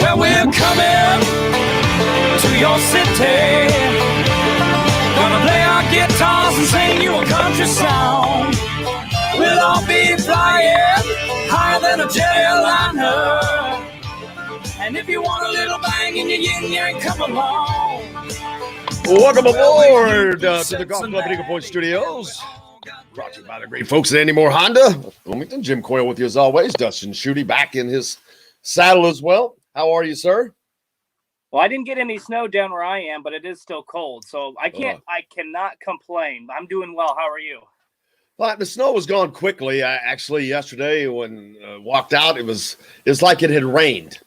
Well, we're coming to your city. Gonna play our guitars and sing you a country song. We'll all be flying higher than a jetliner. And if you want a little bang in your yin yang, come along. Welcome aboard to the Golf Club at Eagle Point Studios. Brought to you by the great folks at Andy Moore Honda. Wilmington, Jim Coyle with you as always. Dustin Schutte back in his saddle as well. How are you, sir? Well, I didn't get any snow down where I am, but it is still cold. So I cannot complain. I'm doing well. How are you? Well, the snow was gone quickly. Actually, yesterday when walked out, it's like it had rained.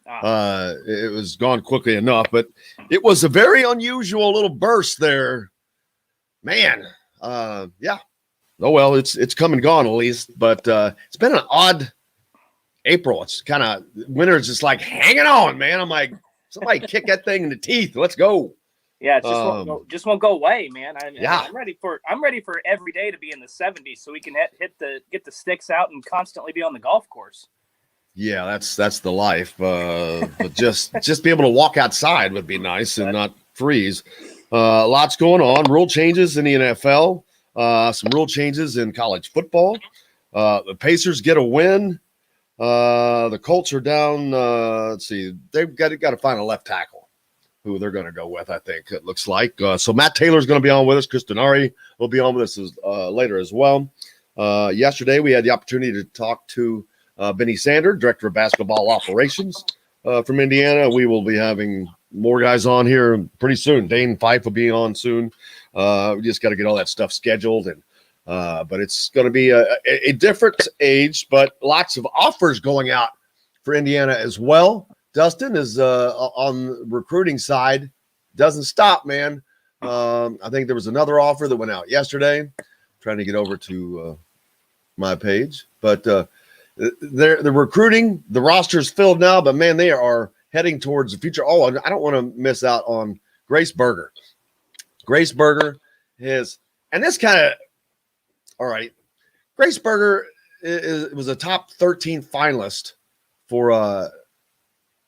It was gone quickly enough, but it was a very unusual little burst there. Man, yeah. Oh, well, it's come and gone at least, but it's been an odd April. It's kind of winter's just like hanging on, man. I'm like, somebody kick that thing in the teeth. Let's go. Yeah, it just won't go away, man. I'm ready for every day to be in the 70s so we can get the sticks out and constantly be on the golf course. Yeah, that's the life. But just be able to walk outside would be nice and not freeze. Lots going on. Rule changes in the NFL. Some rule changes in college football. The Pacers get a win. The Colts are down. Let's see. They've got to find a left tackle who they're going to go with, I think it looks like. So Matt Taylor's going to be on with us. Chris Denari will be on with us later as well. Yesterday, we had the opportunity to talk to Benny Sander, Director of Basketball Operations from Indiana. We will be having more guys on here pretty soon. Dane Fife will be on soon. We just got to get all that stuff scheduled, and but it's going to be a different age, but lots of offers going out for Indiana as well. Dustin is on the recruiting side. Doesn't stop, man. I think there was another offer that went out yesterday. Trying to get over to my page, but they're recruiting. The roster's filled now, but man, they are heading towards the future. Oh, I don't want to miss out on Grace Berger. Grace Berger is, and this kind of, all right. Grace Berger was a top 13 finalist for,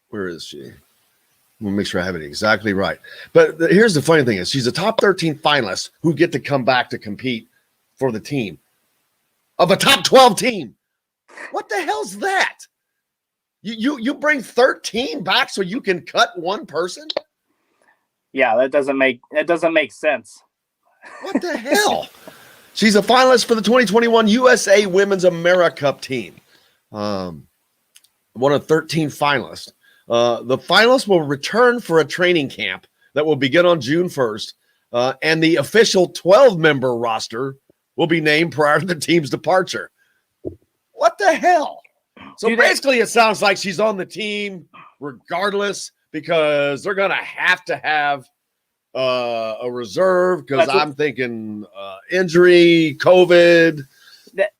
where is she? I'm going to make sure I have it exactly right. But here's the funny thing is she's a top 13 finalist who get to come back to compete for the team of a top 12 team. What the hell's that? You bring 13 back so you can cut one person? Yeah, that doesn't make sense. What the hell? She's a finalist for the 2021 USA Women's America Cup team. One of 13 finalists. The finalists will return for a training camp that will begin on June 1st, and the official 12-member roster will be named prior to the team's departure. What the hell? So basically, it sounds like she's on the team regardless because they're going to have a reserve because I'm thinking injury, COVID.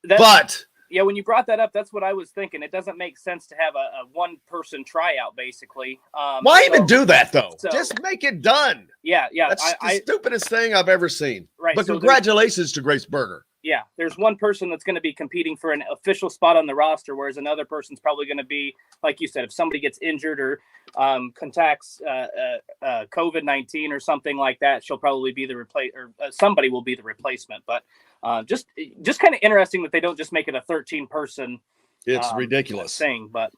But yeah, when you brought that up, that's what I was thinking. It doesn't make sense to have a one-person tryout, basically. Why even do that, though? Just make it done. Yeah. That's the stupidest thing I've ever seen. Right. But congratulations to Grace Berger. Yeah, there's one person that's going to be competing for an official spot on the roster, whereas another person's probably going to be, like you said, if somebody gets injured or contacts COVID-19 or something like that, she'll probably be the somebody will be the replacement. But just kind of interesting that they don't just make it a 13-person. It's ridiculous thing, but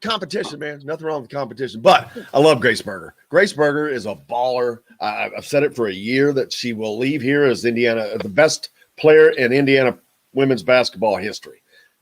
competition, man, nothing wrong with competition. But I love Grace Berger. Grace Berger is a baller. I've said it for a year that she will leave here as Indiana, the best player in Indiana women's basketball history.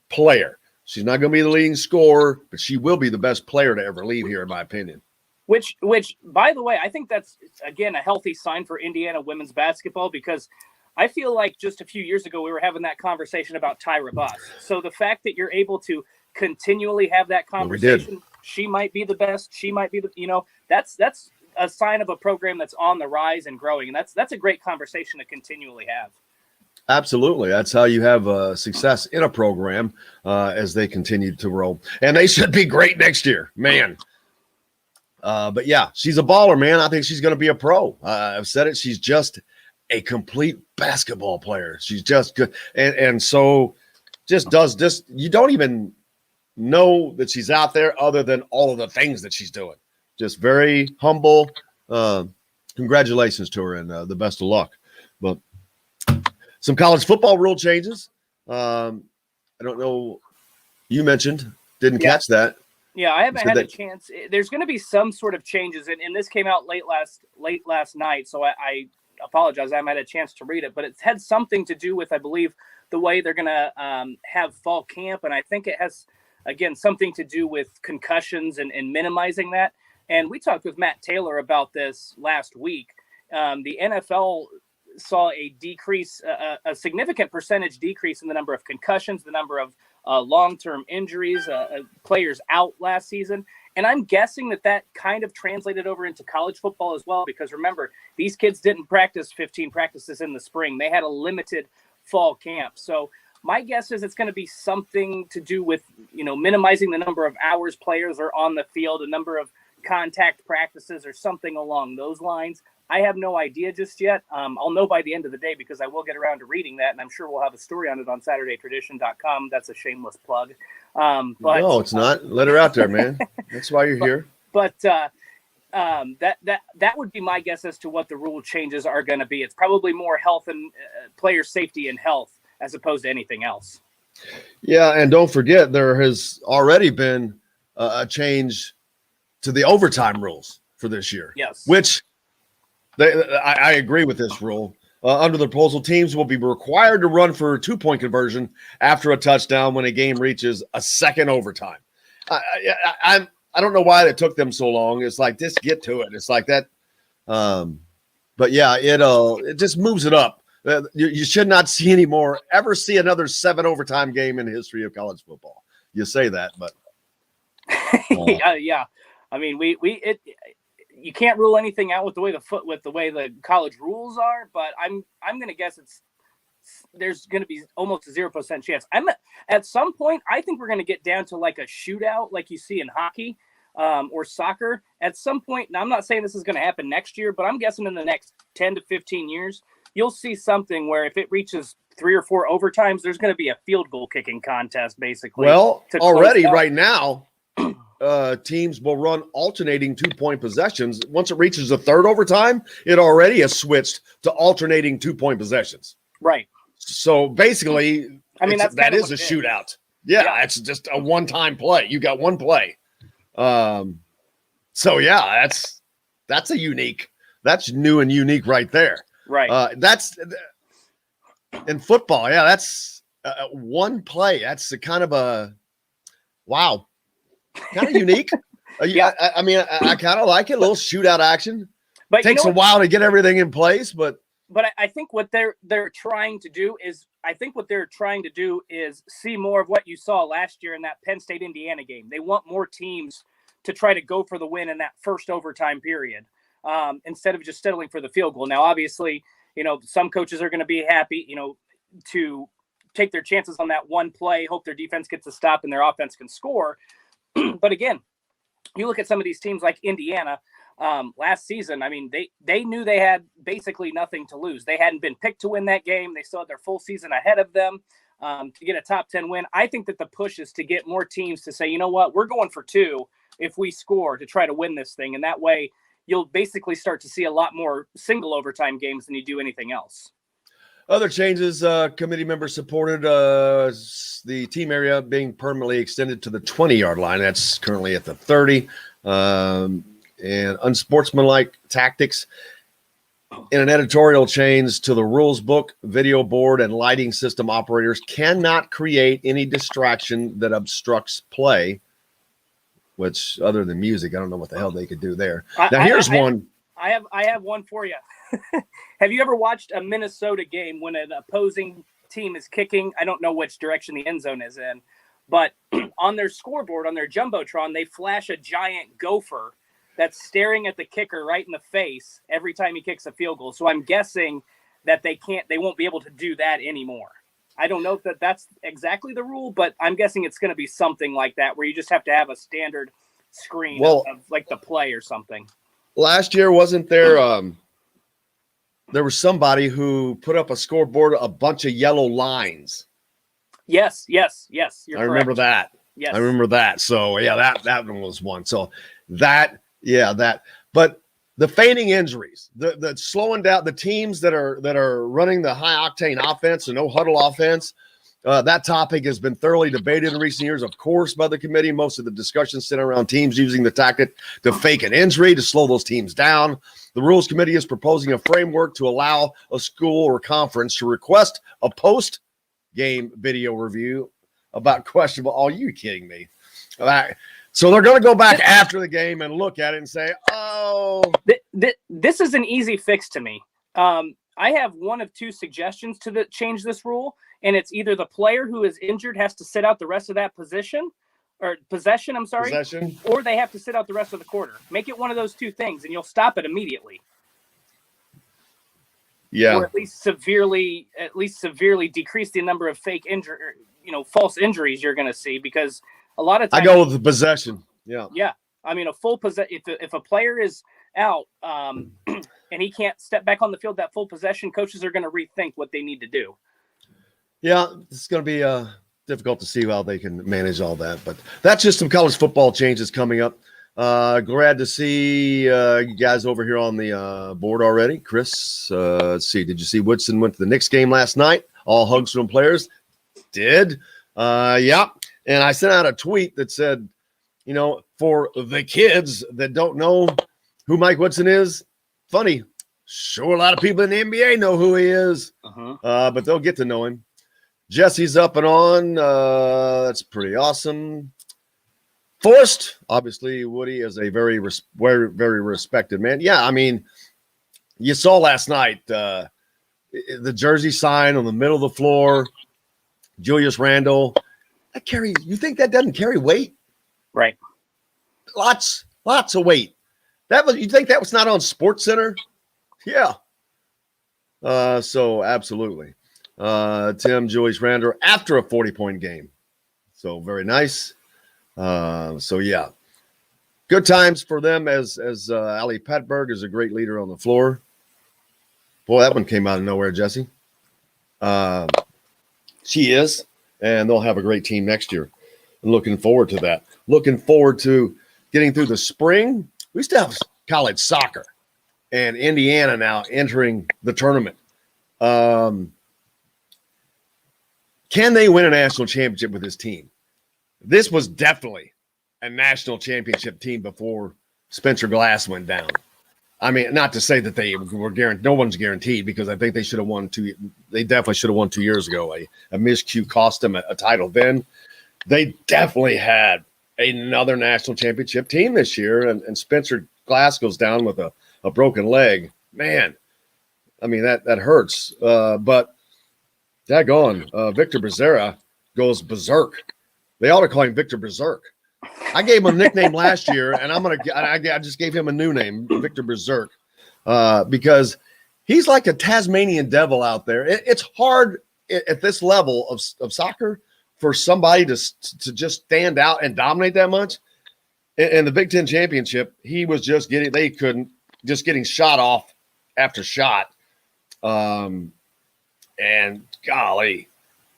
Player. She's not going to be the leading scorer, but she will be the best player to ever leave here, in my opinion. Which, by the way, I think that's, again, a healthy sign for Indiana women's basketball because I feel like just a few years ago we were having that conversation about Tyra Buss. So the fact that you're able to continually have that conversation, she might be the best, she might be the, that's a sign of a program that's on the rise and growing, and that's a great conversation to continually have. Absolutely. That's how you have success in a program as they continue to roll. And they should be great next year, man. But yeah, she's a baller, man. I think she's going to be a pro. I've said it. She's just a complete basketball player. She's just good. And so just does this. You don't even know that she's out there other than all of the things that she's doing. Just very humble. Congratulations to her and the best of luck. But some college football rule changes. I don't know. You mentioned, didn't catch that. Yeah, I haven't had a chance. There's going to be some sort of changes, and this came out late last night, so I apologize. I haven't had a chance to read it, but it had something to do with, I believe, the way they're going to have fall camp, and I think it has, again, something to do with concussions and minimizing that. And we talked with Matt Taylor about this last week. The NFL saw a decrease, a significant percentage decrease in the number of concussions, the number of long-term injuries, players out last season. And I'm guessing that kind of translated over into college football as well, because remember, these kids didn't practice 15 practices in the spring. They had a limited fall camp. So my guess is it's going to be something to do with, minimizing the number of hours players are on the field, a number of contact practices or something along those lines. I have no idea just yet. I'll know by the end of the day because I will get around to reading that, and I'm sure we'll have a story on it on SaturdayTradition.com. That's a shameless plug. But no, it's not. Let her out there, man. That's why you're here. But that would be my guess as to what the rule changes are going to be. It's probably more health and player safety and health as opposed to anything else. Yeah, and don't forget there has already been a change to the overtime rules for this year. Yes, which. I agree with this rule. Under the proposal, teams will be required to run for a 2-point conversion after a touchdown when a game reaches a second overtime. I don't know why it took them so long. It's like, just get to it. It's like that. But yeah, it just moves it up. You should not see ever see another 7 overtime game in the history of college football. You say that, but yeah. I mean, you can't rule anything out with the way the college rules are, but I'm going to guess there's going to be almost a 0% chance. At some point, I think we're going to get down to like a shootout, like you see in hockey or soccer. At some point, now I'm not saying this is going to happen next year, but I'm guessing in the next 10 to 15 years, you'll see something where if it reaches 3 or 4 overtimes, there's going to be a field goal kicking contest, basically. Well, already right now, teams will run alternating 2-point possessions. Once it reaches the third overtime, it already has switched to alternating 2-point possessions. Right. So basically, that is a shootout. Yeah, it's just a one-time play. You got one play. So yeah, that's new and unique right there. Right. That's in football. Yeah, that's one play. That's a kind of a wow. Kind of unique. Yeah, I kind of like it. A little shootout action. But takes a while to get everything in place, but I think what they're trying to do is see more of what you saw last year in that Penn State Indiana game. They want more teams to try to go for the win in that first overtime period instead of just settling for the field goal. Now, obviously, some coaches are going to be happy, to take their chances on that one play, hope their defense gets a stop and their offense can score. But again, you look at some of these teams like Indiana last season. I mean, they knew they had basically nothing to lose. They hadn't been picked to win that game. They still had their full season ahead of them to get a top 10 win. I think that the push is to get more teams to say, you know what, we're going for 2 if we score to try to win this thing. And that way you'll basically start to see a lot more single overtime games than you do anything else. Other changes, committee members supported the team area being permanently extended to the 20-yard line. That's currently at the 30. And unsportsmanlike tactics in an editorial change to the rules book, video board, and lighting system operators cannot create any distraction that obstructs play, which other than music, I don't know what the hell they could do there. Here's one. I have one for you. Have you ever watched a Minnesota game when an opposing team is kicking? I don't know which direction the end zone is in, but on their scoreboard, on their Jumbotron, they flash a giant gopher that's staring at the kicker right in the face every time he kicks a field goal. So I'm guessing that they won't be able to do that anymore. I don't know if that's exactly the rule, but I'm guessing it's going to be something like that where you just have to have a standard screen of like the play or something. Last year, wasn't there there was somebody who put up a scoreboard, a bunch of yellow lines. Yes. I remember that. Yes. I remember that. So yeah, that one was one. So that. But the feigning injuries, the slowing down the teams that are running the high octane offense and no huddle offense. That topic has been thoroughly debated in recent years, of course, by the committee. Most of the discussions center around teams using the tactic to fake an injury to slow those teams down. The Rules Committee is proposing a framework to allow a school or conference to request a post-game video review about questionable. Oh, you kidding me? So they're going to go back after the game and look at it and say, oh. This is an easy fix to me. I have one of two suggestions to change this rule, and it's either the player who is injured has to sit out the rest of that possession, or they have to sit out the rest of the quarter. Make it one of those two things, and you'll stop it immediately. Yeah. Or at least severely decrease the number of false injuries you're going to see, because a lot of times I go with the possession. Yeah. Yeah. I mean, a full possession. If a player is out and he can't step back on the field, that full possession, coaches are going to rethink what they need to do. Yeah, it's going to be difficult to see how they can manage all that. But that's just some college football changes coming up. Glad to see you guys over here on the board already. Chris, let's see. Did you see Woodson went to the Knicks game last night? All hugs from players. Did. Yeah. And I sent out a tweet that said, for the kids that don't know who Mike Woodson is, funny. Sure, a lot of people in the NBA know who he is, but they'll get to know him. Jesse's up and on. That's pretty awesome. Forrest, obviously, Woody is a very, very respected man. Yeah, I mean, you saw last night the jersey sign on the middle of the floor, Julius Randle. That carries. You think that doesn't carry weight? Right. Lots of weight. You think that was not on Sports Center? Yeah. So absolutely. Tim, Julius Randle after a 40-point game. So very nice. So yeah, good times for them as Ali Petberg is a great leader on the floor. Boy, that one came out of nowhere, Jesse. She is, and they'll have a great team next year. I'm looking forward to that. Looking forward to getting through the spring. We still have college soccer and Indiana now entering the tournament. Can they win a national championship with this team? This was definitely a national championship team before Spencer Glass went down. I mean, not to say that they were guaranteed. No one's guaranteed, because I think they should have won They definitely should have won 2 years ago. A miscue cost them a title then. They definitely had another national championship team this year, and Spencer Glass goes down with a broken leg. Man, I mean, that hurts. But daggone, Victor Becerra goes berserk. They ought to call him Victor Berserk. I gave him a nickname last year, and I just gave him a new name, Victor Berserk, because he's like a Tasmanian devil out there. It's hard at this level of soccer for somebody to just stand out and dominate that much. In the Big Ten championship, he was just getting shot off after shot. And golly,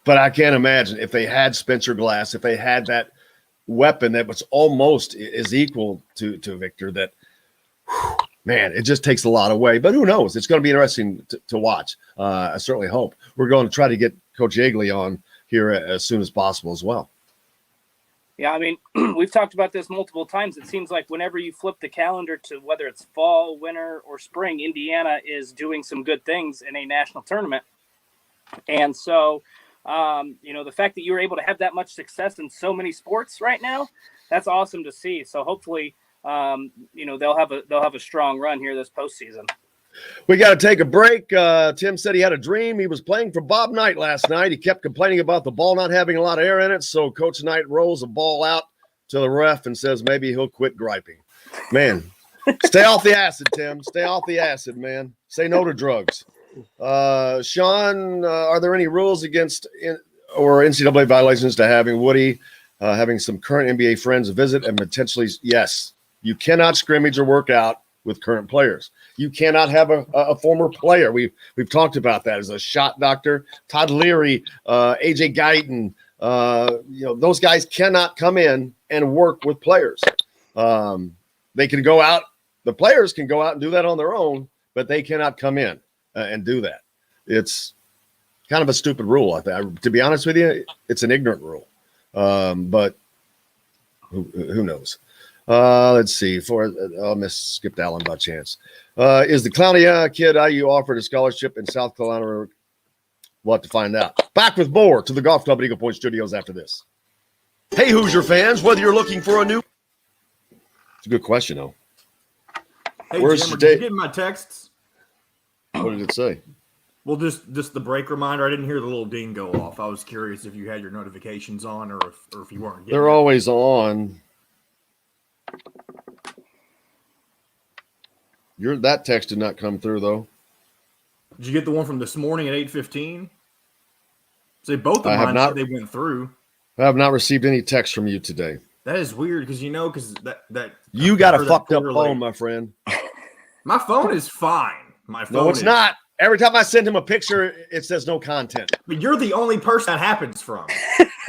but I can't imagine if they had Spencer Glass, if they had that weapon that was almost is equal to Victor, that, man, it just takes a lot away. But who knows? It's going to be interesting to watch. I certainly hope. We're going to try to get Coach Yeagley on here as soon as possible as well. Yeah, I mean, we've talked about this multiple times. It seems like whenever you flip the calendar to whether it's fall, winter, or spring, Indiana is doing some good things in a national tournament. And so, the fact that you were able to have that much success in so many sports right now, that's awesome to see. So hopefully, they'll have a strong run here this postseason. We got to take a break. Tim said he had a dream. He was playing for Bob Knight last night. He kept complaining about the ball not having a lot of air in it. So Coach Knight rolls a ball out to the ref and says maybe he'll quit griping. Man, stay off the acid, Tim. Stay off the acid, man. Say no to drugs. Sean, are there any rules against or NCAA violations to having Woody having some current NBA friends visit and potentially? Yes, you cannot scrimmage or work out with current players. You cannot have a former player. We've talked about that as a shot doctor. Todd Leary, AJ Guyton, Those guys cannot come in and work with players. They can go out. The players can go out and do that on their own, but they cannot come in and do that. It's kind of a stupid rule. I think, to be honest with you, it's an ignorant rule. But who knows? Let's see. Skipped Allen by chance. Is the Clowney kid IU offered a scholarship in South Carolina? We'll have to find out. Back with more to the Golf Club at Eagle Point Studios after this. Hey, Hoosier fans, whether you're looking for a new... It's a good question, though. Hey, Where's Jim, did you get my texts? What did it say? Well, just the break reminder. I didn't hear the little ding go off. I was curious if you had your notifications on or if you weren't getting They're always on. That text did not come through, though. Did you get the one from this morning at 8:15? Say both of mine said they went through. I have not received any text from you today. That is weird because that you got a fucked up phone, my friend. My phone is fine. No, it's not. Every time I send him a picture, it says no content. But you're the only person that happens from.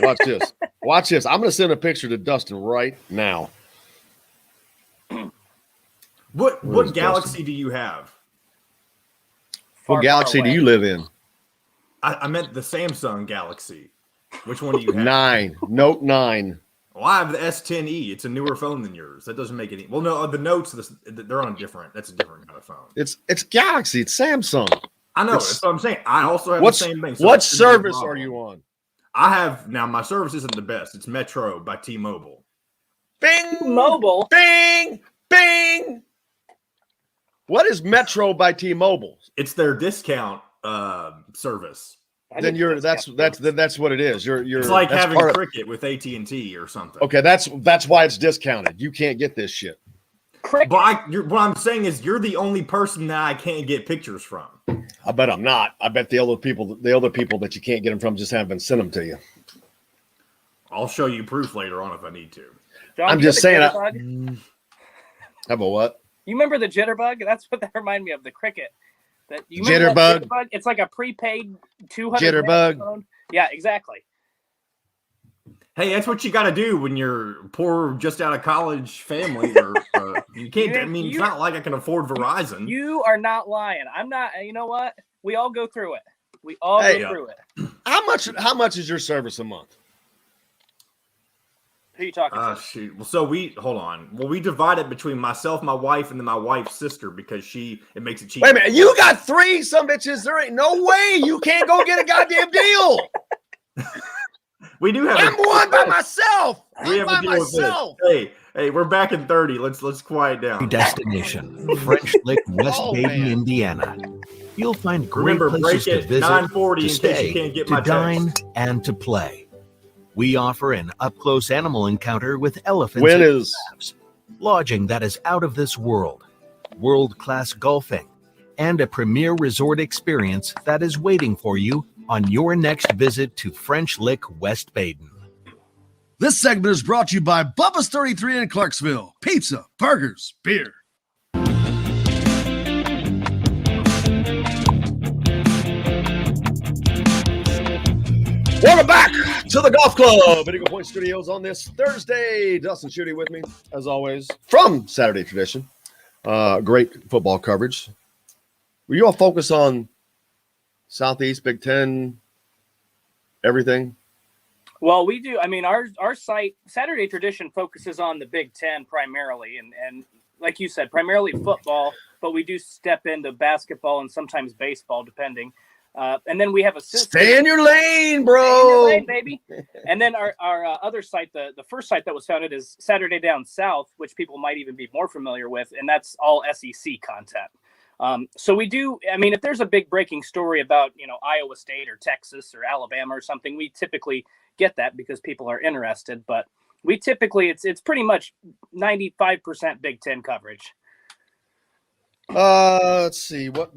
Watch this. Watch this. I'm going to send a picture to Dustin right now. What galaxy do you have? What galaxy do you live in? I meant the Samsung Galaxy. Which one do you have? 9. Note 9. Well, I have the S10e. It's a newer phone than yours. That doesn't make any. Well, no, the Notes, they're on different. That's a different kind of phone. It's Galaxy. It's Samsung. I know. That's what I'm saying. I also have the same thing. So what service are you on? I have now. My service isn't the best. It's Metro by T-Mobile. Bing. Mobile. Bing. Bing. What is Metro by T-Mobile? It's their discount service. Then that's what it is. You're it's like having Cricket with AT&T or something. Okay, that's why it's discounted. You can't get this shit. Cricket. But what I'm saying is you're the only person that I can't get pictures from. I bet I'm not. I bet the other people that you can't get them from just haven't sent them to you. I'll show you proof later on if I need to. John, I'm just saying. How about what? You remember the jitterbug? That's what that reminded me of. The Cricket. Jitterbug. It's like a prepaid 200 jitterbug. Phone. Yeah, exactly. Hey, that's what you got to do when you're poor, just out of college family. Or you can't. It's not like I can afford Verizon. You are not lying. I'm not. You know what? We all go through it. We all go through it. How much is your service a month? Who are you talking to? Shoot. Well, so hold on. Well, we divide it between myself, my wife, and then my wife's sister because it makes it cheaper. Wait a minute. You got 3 some bitches. There ain't no way you can't go get a goddamn deal. We do have. I'm one by myself. We have a deal with this. Hey, we're back in 30. Let's quiet down. Destination: French Lick, West Baden, Indiana. You'll find great places to visit, to stay, to dine, and to play. We offer an up-close animal encounter with elephants and giraffes, lodging that is out of this world, world-class golfing, and a premier resort experience that is waiting for you on your next visit to French Lick, West Baden. This segment is brought to you by Bubba's 33 in Clarksville. Pizza, burgers, beer. Welcome back to the Golf Club at Eagle Point Studios on this Thursday. Dustin Schutte with me, as always, from Saturday Tradition. Great football coverage. Will you all focus on Southeast, Big Ten, everything? Well, we do. I mean, our site, Saturday Tradition, focuses on the Big Ten primarily, and like you said, primarily football, but we do step into basketball and sometimes baseball, depending. And then we have a stay in your lane, bro. Stay in your lane, baby. And then our other site, the first site that was founded is Saturday Down South, which people might even be more familiar with, and that's all SEC content. So we do. I mean, if there's a big breaking story about Iowa State or Texas or Alabama or something, we typically get that because people are interested. But we typically it's pretty much 95% Big Ten coverage. Let's see what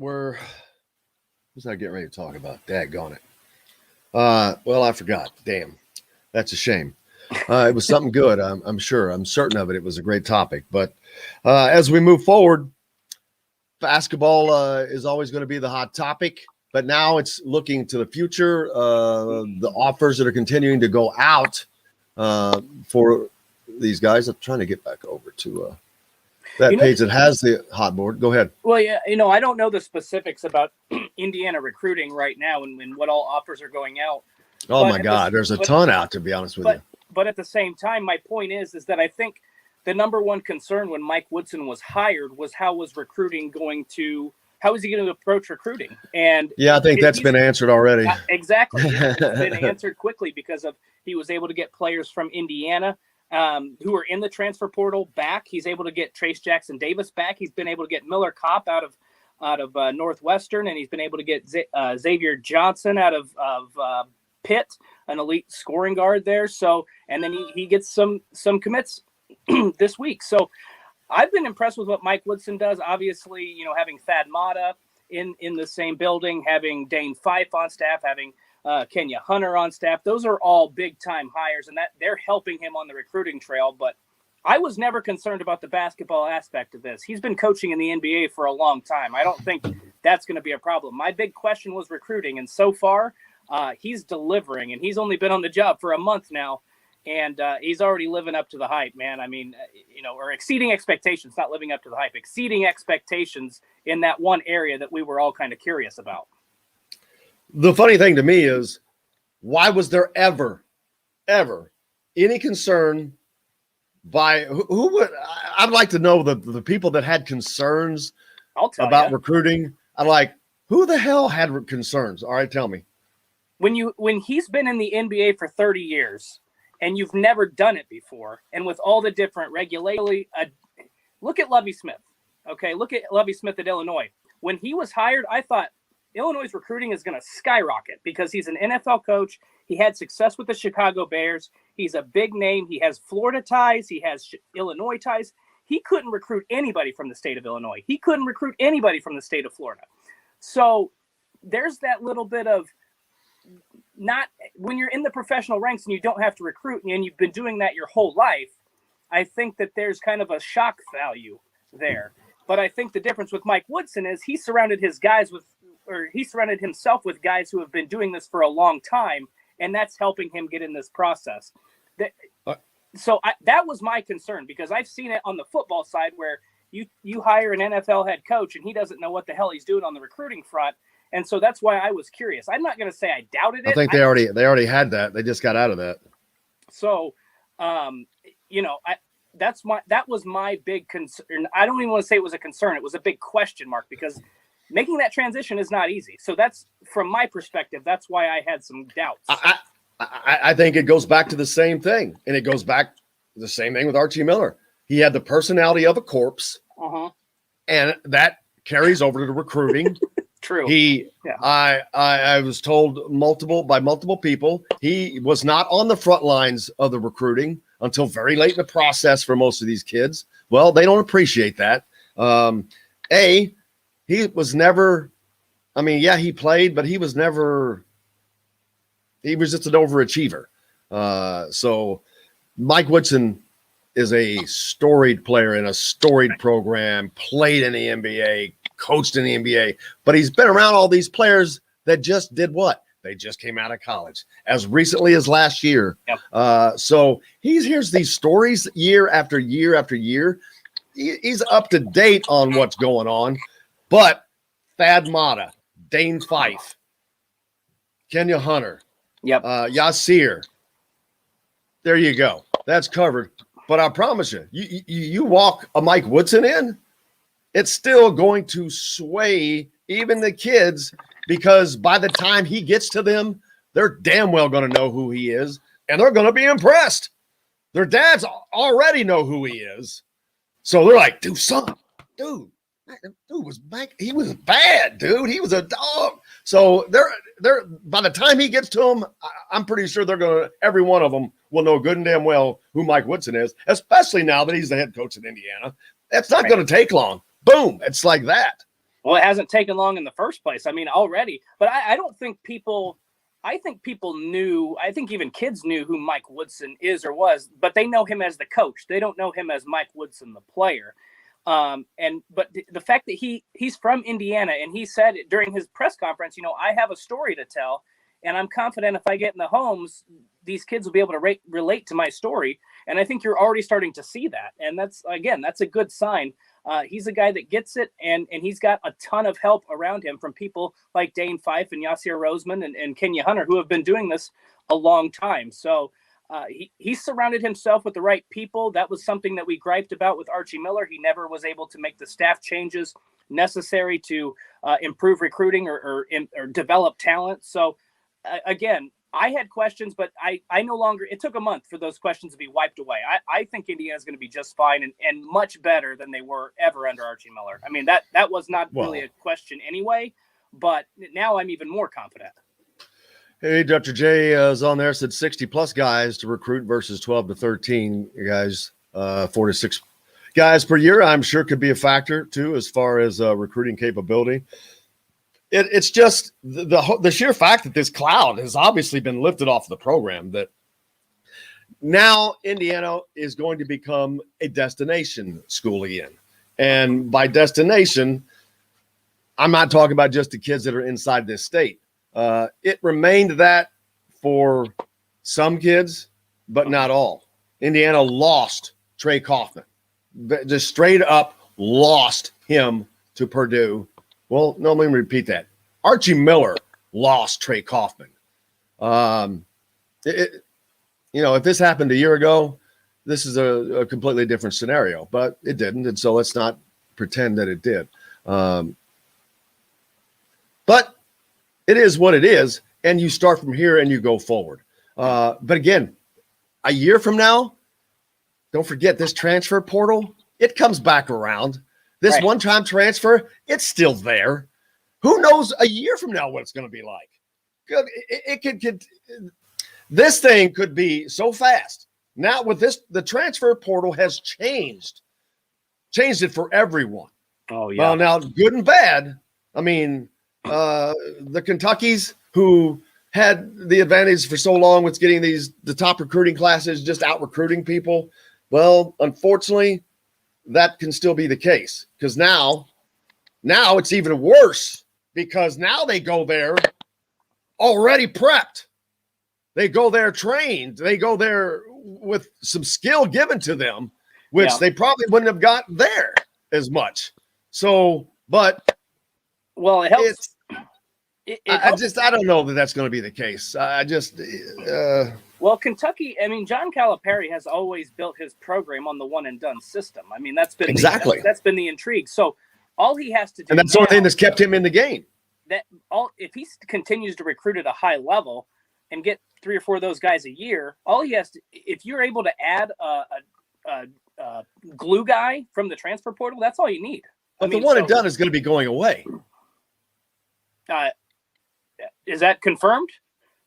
who's not getting ready to talk about? Daggone it. Well, I forgot. Damn. That's a shame. It was something good. I'm sure. I'm certain of it. It was a great topic. But as we move forward, basketball is always going to be the hot topic. but now it's looking to the future. The offers that are continuing to go out for these guys. I'm trying to get back over to that page that has the hot board. Go ahead. Well, yeah, I don't know the specifics about Indiana recruiting right now and what all offers are going out. Oh my God, there's a ton out, to be honest with you. But at the same time, my point is that I think the number one concern when Mike Woodson was hired was how is he going to approach recruiting? And yeah, I think that's been answered already. Exactly. It's been answered quickly because he was able to get players from Indiana who are in the transfer portal back. He's able to get Trace Jackson Davis back. He's been able to get Miller Kopp out of Northwestern, and he's been able to get Xavier Johnson out of Pitt, an elite scoring guard there. So, and then he gets some commits this week. So I've been impressed with what Mike Woodson does. Obviously, having Thad Matta in the same building, having Dane Fife on staff, having Kenya Hunter on staff. Those are all big time hires, and that they're helping him on the recruiting trail. But I was never concerned about the basketball aspect of this. He's been coaching in the NBA for a long time. I don't think that's going to be a problem. My big question was recruiting, and so far he's delivering, and he's only been on the job for a month now. And he's already living up to the hype, man. I mean, or exceeding expectations, not living up to the hype, exceeding expectations in that one area that we were all kind of curious about. The funny thing to me is, why was there ever any concern by who would? I'd like to know the people that had concerns about recruiting. I'm like, who the hell had concerns? All right, tell me. When he's been in the NBA for 30 years, and you've never done it before, and with all the different regulations, look at Lovie Smith. Okay, look at Lovie Smith at Illinois. When he was hired, I thought Illinois' recruiting is going to skyrocket because he's an NFL coach. He had success with the Chicago Bears. He's a big name. He has Florida ties. He has Illinois ties. He couldn't recruit anybody from the state of Illinois. He couldn't recruit anybody from the state of Florida. So there's that little bit of not when you're in the professional ranks and you don't have to recruit and you've been doing that your whole life. I think that there's kind of a shock value there. But I think the difference with Mike Woodson is he surrounded himself with guys who have been doing this for a long time, and that's helping him get in this process. So that was my concern because I've seen it on the football side where you hire an NFL head coach and he doesn't know what the hell he's doing on the recruiting front. And so that's why I was curious. I'm not going to say I doubted it. I think they already had that. They just got out of that. So, that was my big concern. I don't even want to say it was a concern. It was a big question mark because making that transition is not easy. So that's from my perspective. That's why I had some doubts. I think it goes back to the same thing, and it goes back to the same thing with Archie Miller. He had the personality of a corpse, and that carries over to the recruiting. True. I was told by multiple people he was not on the front lines of the recruiting until very late in the process for most of these kids. Well, they don't appreciate that. He was never. I mean, yeah, he played, but he was never. He was just an overachiever. So Mike Woodson is a storied player in a storied program, played in the NBA, coached in the NBA, but he's been around all these players that just did what? They just came out of college as recently as last year. Yep. So he hears these stories year after year after year. He's up to date on what's going on, but Thad Matta, Dane Fife, Kenya Hunter, Yasir. There you go. That's covered. But I promise you walk a Mike Woodson in, it's still going to sway even the kids because by the time he gets to them, they're damn well going to know who he is, and they're going to be impressed. Their dads already know who he is. So they're like, dude was back. He was bad, dude. He was a dog. So they're by the time he gets to them, I'm pretty sure every one of them will know good and damn well who Mike Woodson is, especially now that he's the head coach in Indiana. That's not going to take long. Boom. It's like that. Well, it hasn't taken long in the first place. I mean, already. But I don't think people – I think people knew – I think even kids knew who Mike Woodson is or was, but they know him as the coach. They don't know him as Mike Woodson, the player. But the fact that he's from Indiana, and he said during his press conference, I have a story to tell, and I'm confident if I get in the homes, these kids will be able to relate to my story. And I think you're already starting to see that. And that's a good sign. He's a guy that gets it, and he's got a ton of help around him from people like Dane Fife and Yasir Roseman and Kenya Hunter, who have been doing this a long time. So he surrounded himself with the right people. That was something that we griped about with Archie Miller. He never was able to make the staff changes necessary to improve recruiting or develop talent. So again, I had questions, but I no longer, it took a month for those questions to be wiped away. I think Indiana's going to be just fine and much better than they were ever under Archie Miller. I mean, that was not really a question anyway, but now I'm even more confident. Hey, Dr. J is on there, said 60 plus guys to recruit versus 12 to 13 guys, 4 to 6 guys per year. I'm sure could be a factor too, as far as recruiting capability. It's just the sheer fact that this cloud has obviously been lifted off the program, that now Indiana is going to become a destination school again. And by destination, I'm not talking about just the kids that are inside this state. It remained that for some kids, but not all. Indiana lost Trey Kaufman, just straight up lost him to Purdue. Well, no, let me repeat that. Archie Miller lost Trey Kaufman. If this happened a year ago, this is a completely different scenario, but it didn't. And so let's not pretend that it did. But it is what it is. And you start from here and you go forward. But again, a year from now, don't forget this transfer portal, it comes back around. This Right. one-time transfer, it's still there. Who knows a year from now what it's going to be like? It could this thing could be so fast. Now with this, the transfer portal has changed it for everyone. Oh yeah. Well, now good and bad. I mean, the Kentuckys who had the advantage for so long with getting the top recruiting classes, just out recruiting people. Well, unfortunately, that can still be the case, because now it's even worse, because now they go there already prepped. They go there trained. They go there with some skill given to them, which they probably wouldn't have got there as much. So, but well, it helps. I don't know that that's going to be the case. Well, Kentucky, I mean, John Calipari has always built his program on the one and done system. I mean, that's been that's been the intrigue. So all he has to do, and that's the only thing that's kept him in the game. If he continues to recruit at a high level and get 3 or 4 of those guys a year, all he has to, if you're able to add a glue guy from the transfer portal, that's all you need. But the one and done is going to be going away. Is that confirmed?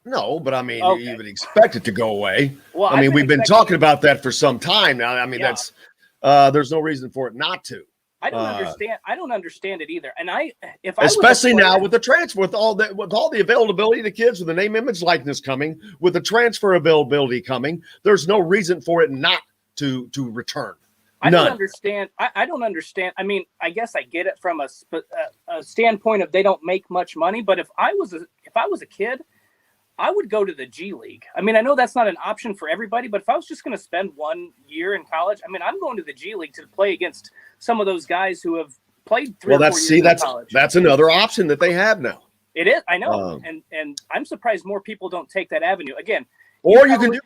No, but I mean, you would expect it to go away. Well, I mean, we've been talking about that for some time now. I mean, that's there's no reason for it not to. I don't understand. I don't understand it either. And especially now with the transfer, with all the availability of the kids, with the name, image, likeness coming, with the transfer availability coming, there's no reason for it not to return. I don't understand. I don't understand. I mean, I guess I get it from a standpoint of they don't make much money. But if I was a kid, I would go to the G League. I mean, I know that's not an option for everybody, but if I was just going to spend 1 year in college, I mean, I'm going to the G League to play against some of those guys who have played 3 or 4 years in college. That's another option that they have now. It is. I know. And I'm surprised more people don't take that avenue. Again, or you can do,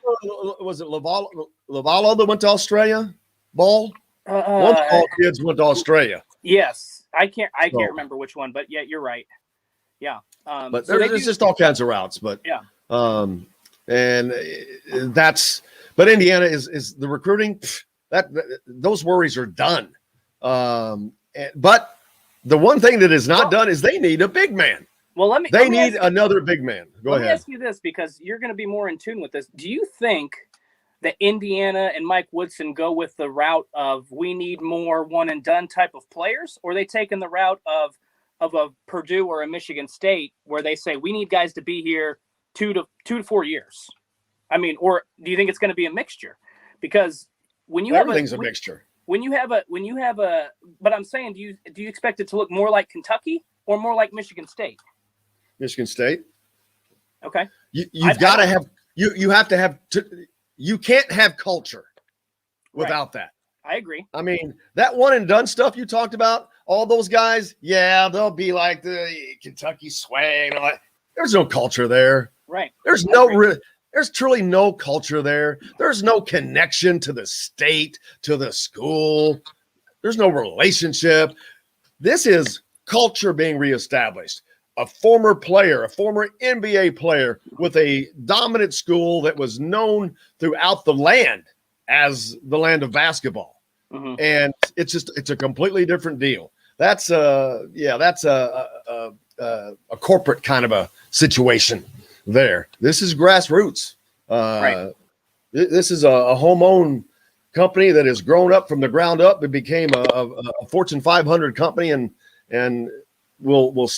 was it Lavala that went to Australia? Ball? One of the Ball kids went to Australia. Yes. I can't remember which one, but yeah, you're right. Yeah. But there's just all kinds of routes, but but Indiana is the recruiting those worries are done. But the one thing that is not done is they need a big man. Well, they need another big man. Go ahead. Let me ask you this, because you're going to be more in tune with this. Do you think that Indiana and Mike Woodson go with the route of we need more one and done type of players, or are they taking the route of a Purdue or a Michigan State where they say we need guys to be here 2 to 4 years? I mean, or do you think it's going to be a mixture? Because when you everything's a mixture. when you have a, but I'm saying, do you expect it to look more like Kentucky or more like Michigan State? Michigan State. Okay. You've got to have you have to have you can't have culture without that. I agree. I mean, that one and done stuff you talked about, all those guys, yeah, they'll be like the Kentucky swag. There's no culture there. Right. There's truly no culture there. There's no connection to the state, to the school. There's no relationship. This is culture being reestablished. A former player, a former NBA player with a dominant school that was known throughout the land as the land of basketball. Mm-hmm. And it's a completely different deal. That's a corporate kind of a situation there. This is grassroots. Right. This is a home-owned company that has grown up from the ground up. It became a Fortune 500 company and will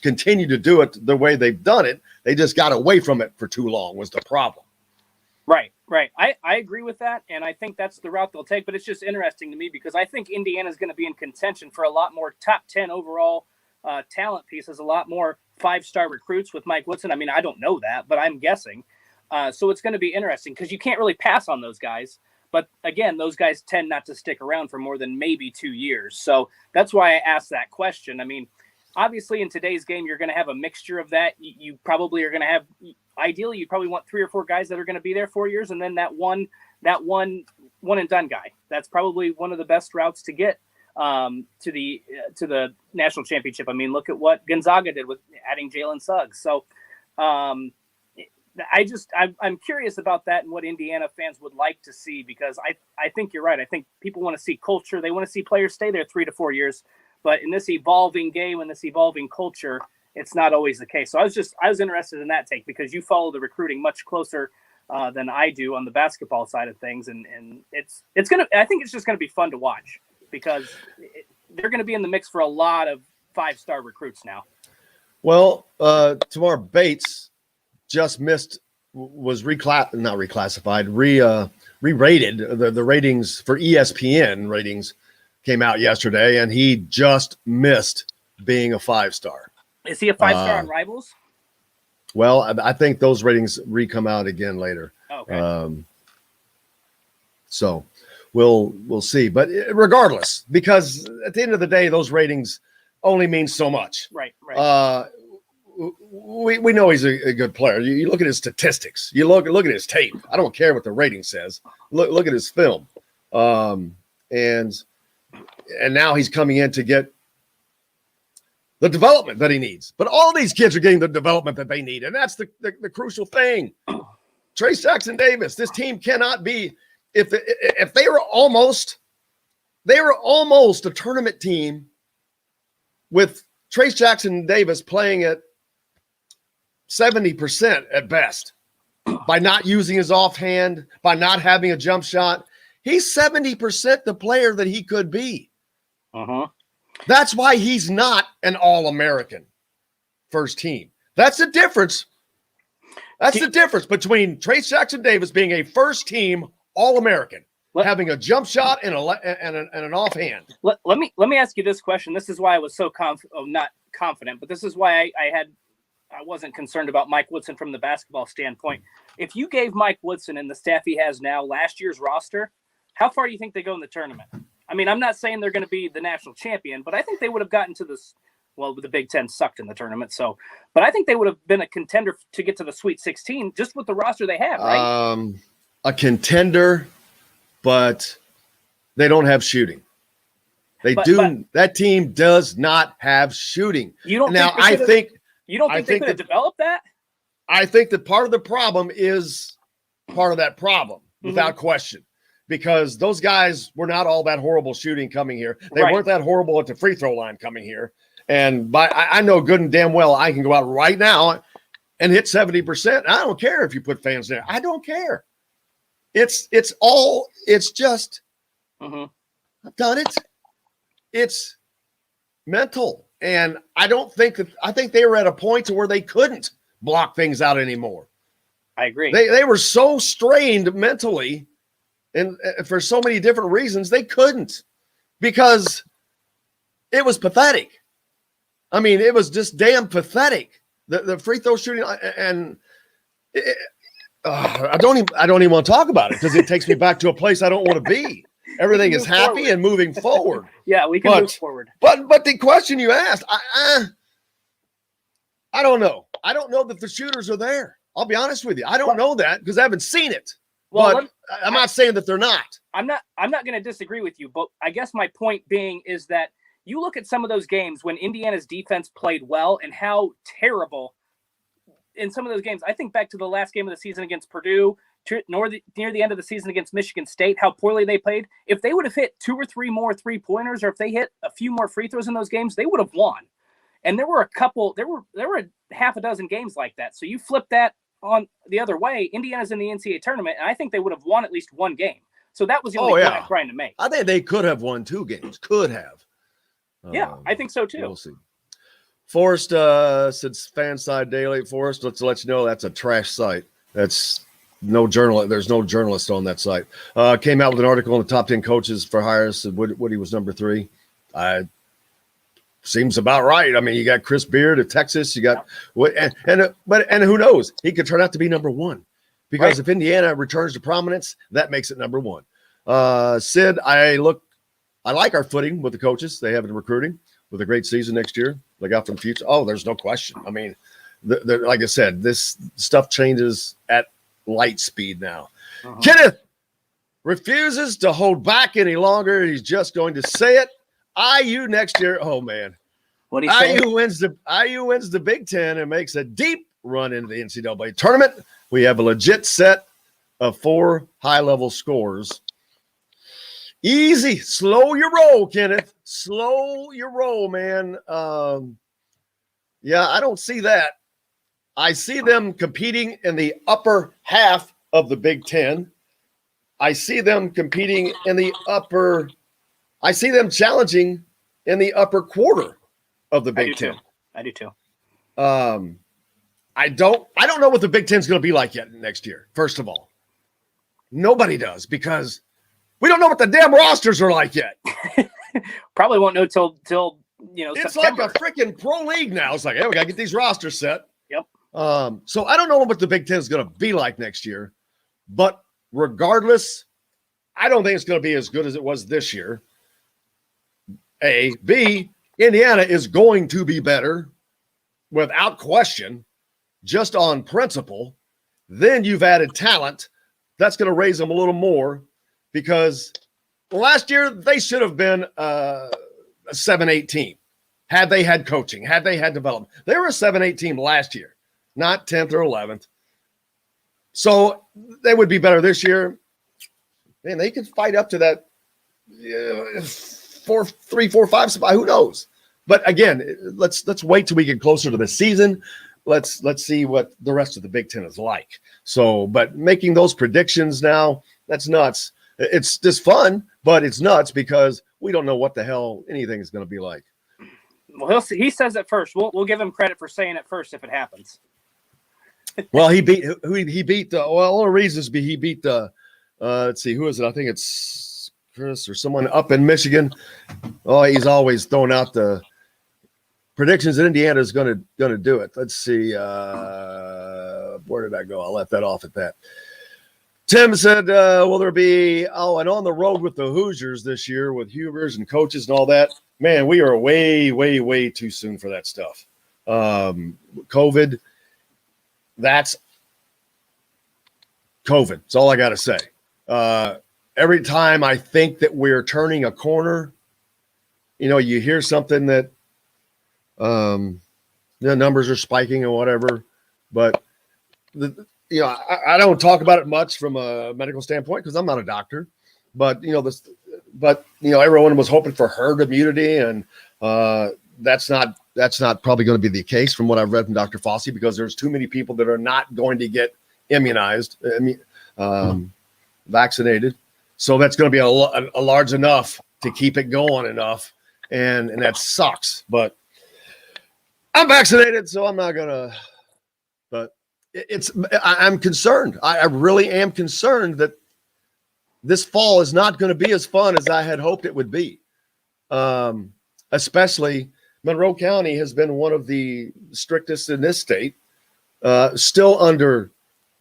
continue to do it the way they've done it. They just got away from it for too long was the problem. Right. I agree with that, and I think that's the route they'll take, but it's just interesting to me because I think Indiana is going to be in contention for a lot more top 10 overall talent pieces, a lot more 5-star recruits with Mike Woodson. I mean, I don't know that, but I'm guessing. So it's going to be interesting because you can't really pass on those guys. But again, those guys tend not to stick around for more than maybe 2 years. So that's why I asked that question. I mean, obviously in today's game, you're going to have a mixture of that. You probably are going to have, ideally, you probably want 3 or 4 guys that are going to be there 4 years. And then that one and done guy. That's probably one of the best routes to get to the national championship. I mean, look at what Gonzaga did with adding Jalen Suggs. So I'm curious about that and what Indiana fans would like to see, because I think you're right. I think people want to see culture. They want to see players stay there 3 to 4 years. But in this evolving game and this evolving culture, it's not always the case. So I was interested in that take because you follow the recruiting much closer than I do on the basketball side of things, and it's gonna. I think it's just gonna be fun to watch because they're gonna be in the mix for a lot of 5-star recruits now. Well, Tamar Bates just was re-rated. The ratings for ESPN ratings came out yesterday, and he just missed being a 5-star. Is he a 5-star on Rivals? Well, I think those ratings come out again later. Okay. So we'll see. But regardless, because at the end of the day, those ratings only mean so much. Right. We know he's a good player. You look at his statistics. You look at his tape. I don't care what the rating says. Look at his film. And now he's coming in to get the development that he needs. But all these kids are getting the development that they need, and that's the crucial thing. Trace Jackson Davis, this team cannot be if they were almost a tournament team with Trace Jackson Davis playing at 70% at best by not using his offhand, by not having a jump shot. He's 70% the player that he could be. Uh-huh. That's why he's not an All-American first team. That's the difference. That's the difference between Trace Jackson Davis being a first team All-American, having a jump shot and an offhand. Let me ask you this question. This is why I was so not confident, but this is why I wasn't concerned about Mike Woodson from the basketball standpoint. If you gave Mike Woodson and the staff he has now last year's roster, how far do you think they go in the tournament? I mean, I'm not saying they're going to be the national champion, but I think they would have gotten to this. Well, the Big Ten sucked in the tournament, but I think they would have been a contender to get to the Sweet 16 just with the roster they have, right? A contender, but they don't have shooting. That team does not have shooting. You don't now? think they could have developed that? I think that part of the problem is part of that problem, without question. Because those guys were not all that horrible shooting coming here. They weren't that horrible at the free throw line coming here. And I know good and damn well I can go out right now and hit 70%. I don't care if you put fans there. I don't care. It's just I've done it. It's mental. And I think they were at a point to where they couldn't block things out anymore. I agree. They were so strained mentally. And for so many different reasons, they couldn't because it was pathetic. I mean, it was just damn pathetic. The free throw shooting, and I don't even want to talk about it because it takes me back to a place I don't want to be. Everything is happy forward. And moving forward. Yeah, we can move forward. But the question you asked, I don't know. I don't know that the shooters are there. I'll be honest with you. I don't know that because I haven't seen it. Well, but I'm not saying that they're not. I'm not going to disagree with you, but I guess my point being is that you look at some of those games when Indiana's defense played well and how terrible in some of those games. I think back to the last game of the season against Purdue, near the end of the season against Michigan State, how poorly they played. If they would have hit 2 or 3 more 3-pointers, or if they hit a few more free throws in those games, they would have won. And there were half a dozen games like that. So you flip that on the other way, Indiana's in the NCAA tournament, and I think they would have won at least one game. So that was the only point I'm trying to make. I think they could have won 2 games. Could have. Yeah, I think so too. We'll see. Forrest since Fanside Daily. Forrest, let's let you know that's a trash site. That's no journalist. There's no journalist on that site. Came out with an article on the top 10 coaches for hires. Woody was number 3. Seems about right. I mean, you got Chris Beard of Texas. You got and who knows? He could turn out to be number 1 because if Indiana returns to prominence, that makes it number 1. Sid, I like our footing with the coaches. They have in recruiting with a great season next year. Look out for the future. Oh, there's no question. I mean, like I said, this stuff changes at light speed now. Kenneth refuses to hold back any longer. He's just going to say it. IU next year. Oh man, what do you say? IU wins the Big Ten and makes a deep run into the NCAA tournament. We have a legit set of 4 high-level scores. Easy, slow your roll, Kenneth. Slow your roll, man. Yeah, I don't see that. I see them competing in the upper half of the Big Ten. I see them competing in the upper. I see them challenging in the upper quarter of the Big Ten. I do too. I don't know what the Big Ten is going to be like yet next year. First of all, nobody does because we don't know what the damn rosters are like yet. Probably won't know till it's September. like a freaking pro league now. It's like, hey, we got to get these rosters set. Yep. So I don't know what the Big Ten is going to be like next year, but regardless, I don't think it's going to be as good as it was this year. A. B. Indiana is going to be better without question, just on principle. Then you've added talent. That's going to raise them a little more because last year they should have been a 7-8 team had they had coaching, had they had development. They were a 7-8 team last year, not 10th or 11th. So they would be better this year. Man, they could fight up to that 3, 4, 5 spot. Who knows? But again, let's wait till we get closer to the season. Let's see what the rest of the Big Ten is like. So, but making those predictions now, that's nuts. It's just fun, but it's nuts because we don't know what the hell anything is going to be like. Well, he says it first. We'll give him credit for saying it first if it happens. Well, he beat all the reasons he beat the let's see, who is it? I think it's Chris or someone up in Michigan. Oh, he's always throwing out the predictions that Indiana is going to do it. Let's see. Where did I go? I'll let that off at that. Tim said, will there be, and on the road with the Hoosiers this year with Hubers and coaches and all that? Man, we are way, way, way too soon for that stuff. COVID, that's COVID. That's all I got to say. Every time I think that we're turning a corner, you hear something that the numbers are spiking or whatever, but I don't talk about it much from a medical standpoint because I'm not a doctor, but everyone was hoping for herd immunity, and that's not probably going to be the case from what I've read from Dr. Fossey, because there's too many people that are not going to get immunized, vaccinated. So that's going to be a large enough to keep it going enough, and that sucks. But I'm vaccinated, so I'm not gonna. But I'm concerned. I really am concerned that this fall is not going to be as fun as I had hoped it would be. Especially Monroe County has been one of the strictest in this state, still under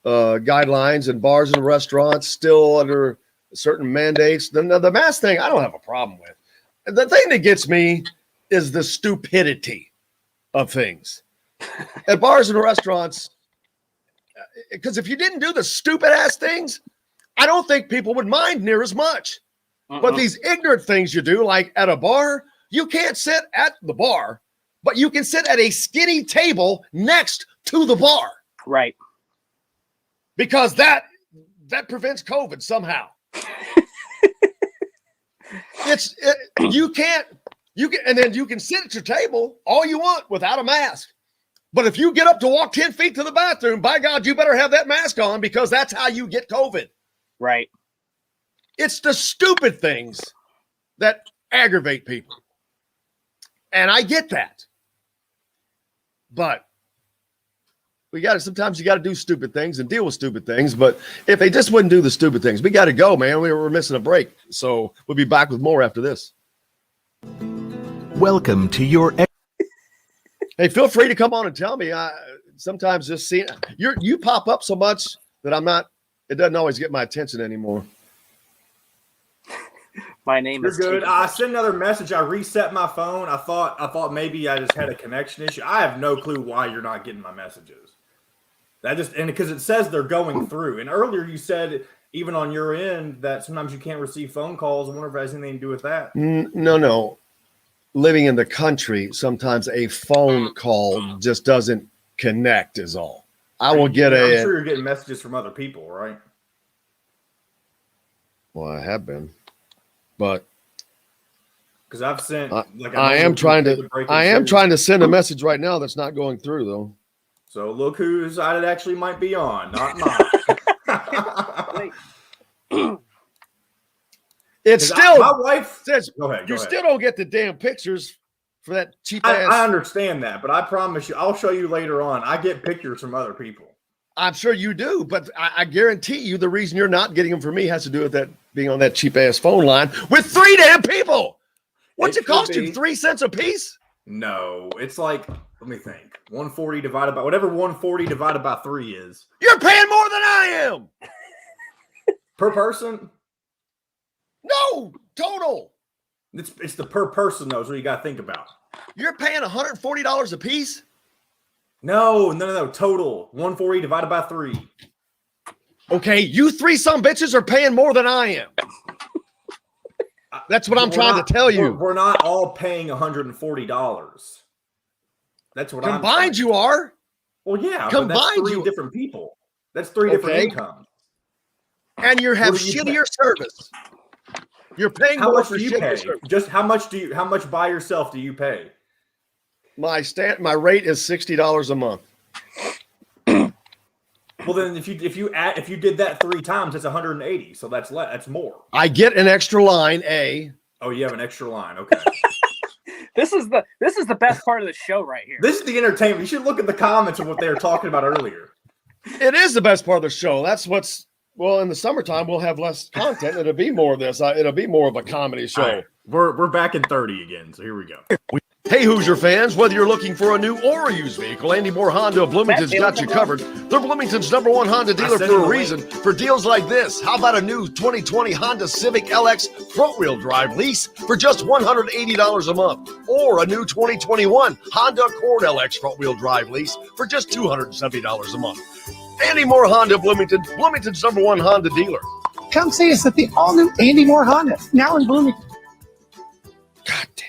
guidelines, and bars and restaurants still under certain mandates. The mask thing, I don't have a problem with. The thing that gets me is the stupidity of things at bars and restaurants. Because if you didn't do the stupid ass things, I don't think people would mind near as much. But these ignorant things you do, like at a bar, you can't sit at the bar, but you can sit at a skinny table next to the bar. Right. Because that prevents COVID somehow. You can, and then you can sit at your table all you want without a mask. But if you get up to walk 10 feet to the bathroom, by God, you better have that mask on, because that's how you get COVID. Right. It's the stupid things that aggravate people. And I get that. But sometimes you got to do stupid things and deal with stupid things. But if they just wouldn't do the stupid things, we got to go, man. We're missing a break. So we'll be back with more after this. Welcome to your... Hey, feel free to come on and tell me. Sometimes just seeing you pop up so much that it doesn't always get my attention anymore. My name is good. I sent another message. I reset my phone. I thought maybe I just had a connection issue. I have no clue why you're not getting my messages. Because it says they're going through. And earlier you said even on your end that sometimes you can't receive phone calls. I wonder if it has anything to do with that. No. Living in the country, sometimes a phone call just doesn't connect is all. I'm sure you're getting messages from other people, right? Well, I have been. But because I've sent, I am trying to send a message right now that's not going through though. So look whose side it actually might be on, not mine. It's still my wife says go ahead. Still don't get the damn pictures for that cheap ass. I understand that, but I promise you, I'll show you later on. I get pictures from other people. I'm sure you do, but I guarantee you the reason you're not getting them from me has to do with that being on that cheap ass phone line with 3 damn people. What's it cost you? 3 cents a piece? No, it's like, let me think. 140 divided by whatever 140 divided by 3 is. You're paying more than I am. Per person? No, total. It's the per person though, is what you got to think about. You're paying $140 a piece? No, total. 140 divided by 3. Okay, you 3 some bitches are paying more than I am. That's what I'm trying to tell you. We're not all paying $140. That's what combined you are. Well, yeah, combined but that's 3 different people. That's 3 different incomes. And you have shittier service. You're paying how more much for do you pay? Service. Just how much by yourself do you pay? My rate is $60 a month. Well, then if you did that 3 times, it's 180. So that's more. I get an extra line. Oh, you have an extra line. Okay. This is the best part of the show right here. This is the entertainment. You should look at the comments of what they were talking about earlier. It is the best part of the show. That's in the summertime we'll have less content. It'll be more of this. It'll be more of a comedy show. Right. We're back in 30 again. So here we go. Hey, Hoosier fans, whether you're looking for a new or a used vehicle, Andy Moore Honda of Bloomington's got you covered. They're Bloomington's #1 Honda dealer for a reason. For deals like this, how about a new 2020 Honda Civic LX front-wheel drive lease for just $180 a month? Or a new 2021 Honda Accord LX front-wheel drive lease for just $270 a month. Andy Moore Honda of Bloomington, Bloomington's #1 Honda dealer. Come see us at the all-new Andy Moore Honda, now in Bloomington. God damn.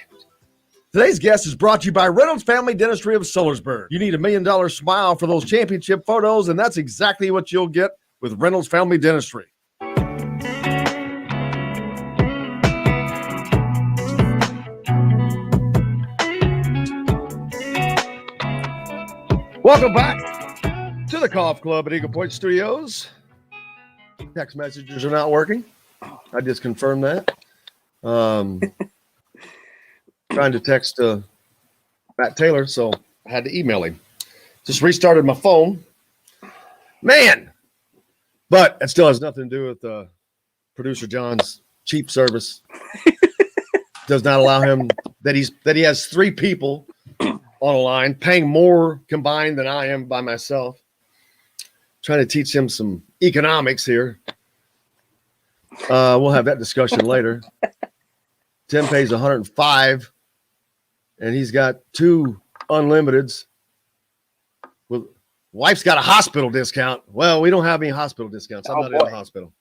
Today's guest is brought to you by Reynolds Family Dentistry of Sellersburg. You need $1 million smile for those championship photos, and that's exactly what you'll get with Reynolds Family Dentistry. Welcome back to the Cough Club at Eagle Point Studios. Text messages are not working. I just confirmed that. Trying to text Matt Taylor, so I had to email him. Just restarted my phone. Man! But it still has nothing to do with producer John's cheap service does not allow him that he has 3 people on a line paying more combined than I am by myself. Trying to teach him some economics here. We'll have that discussion later. Tim pays $105, and he's got 2 unlimiteds. Well, wife's got a hospital discount. Well, we don't have any hospital discounts. I'm not in the hospital.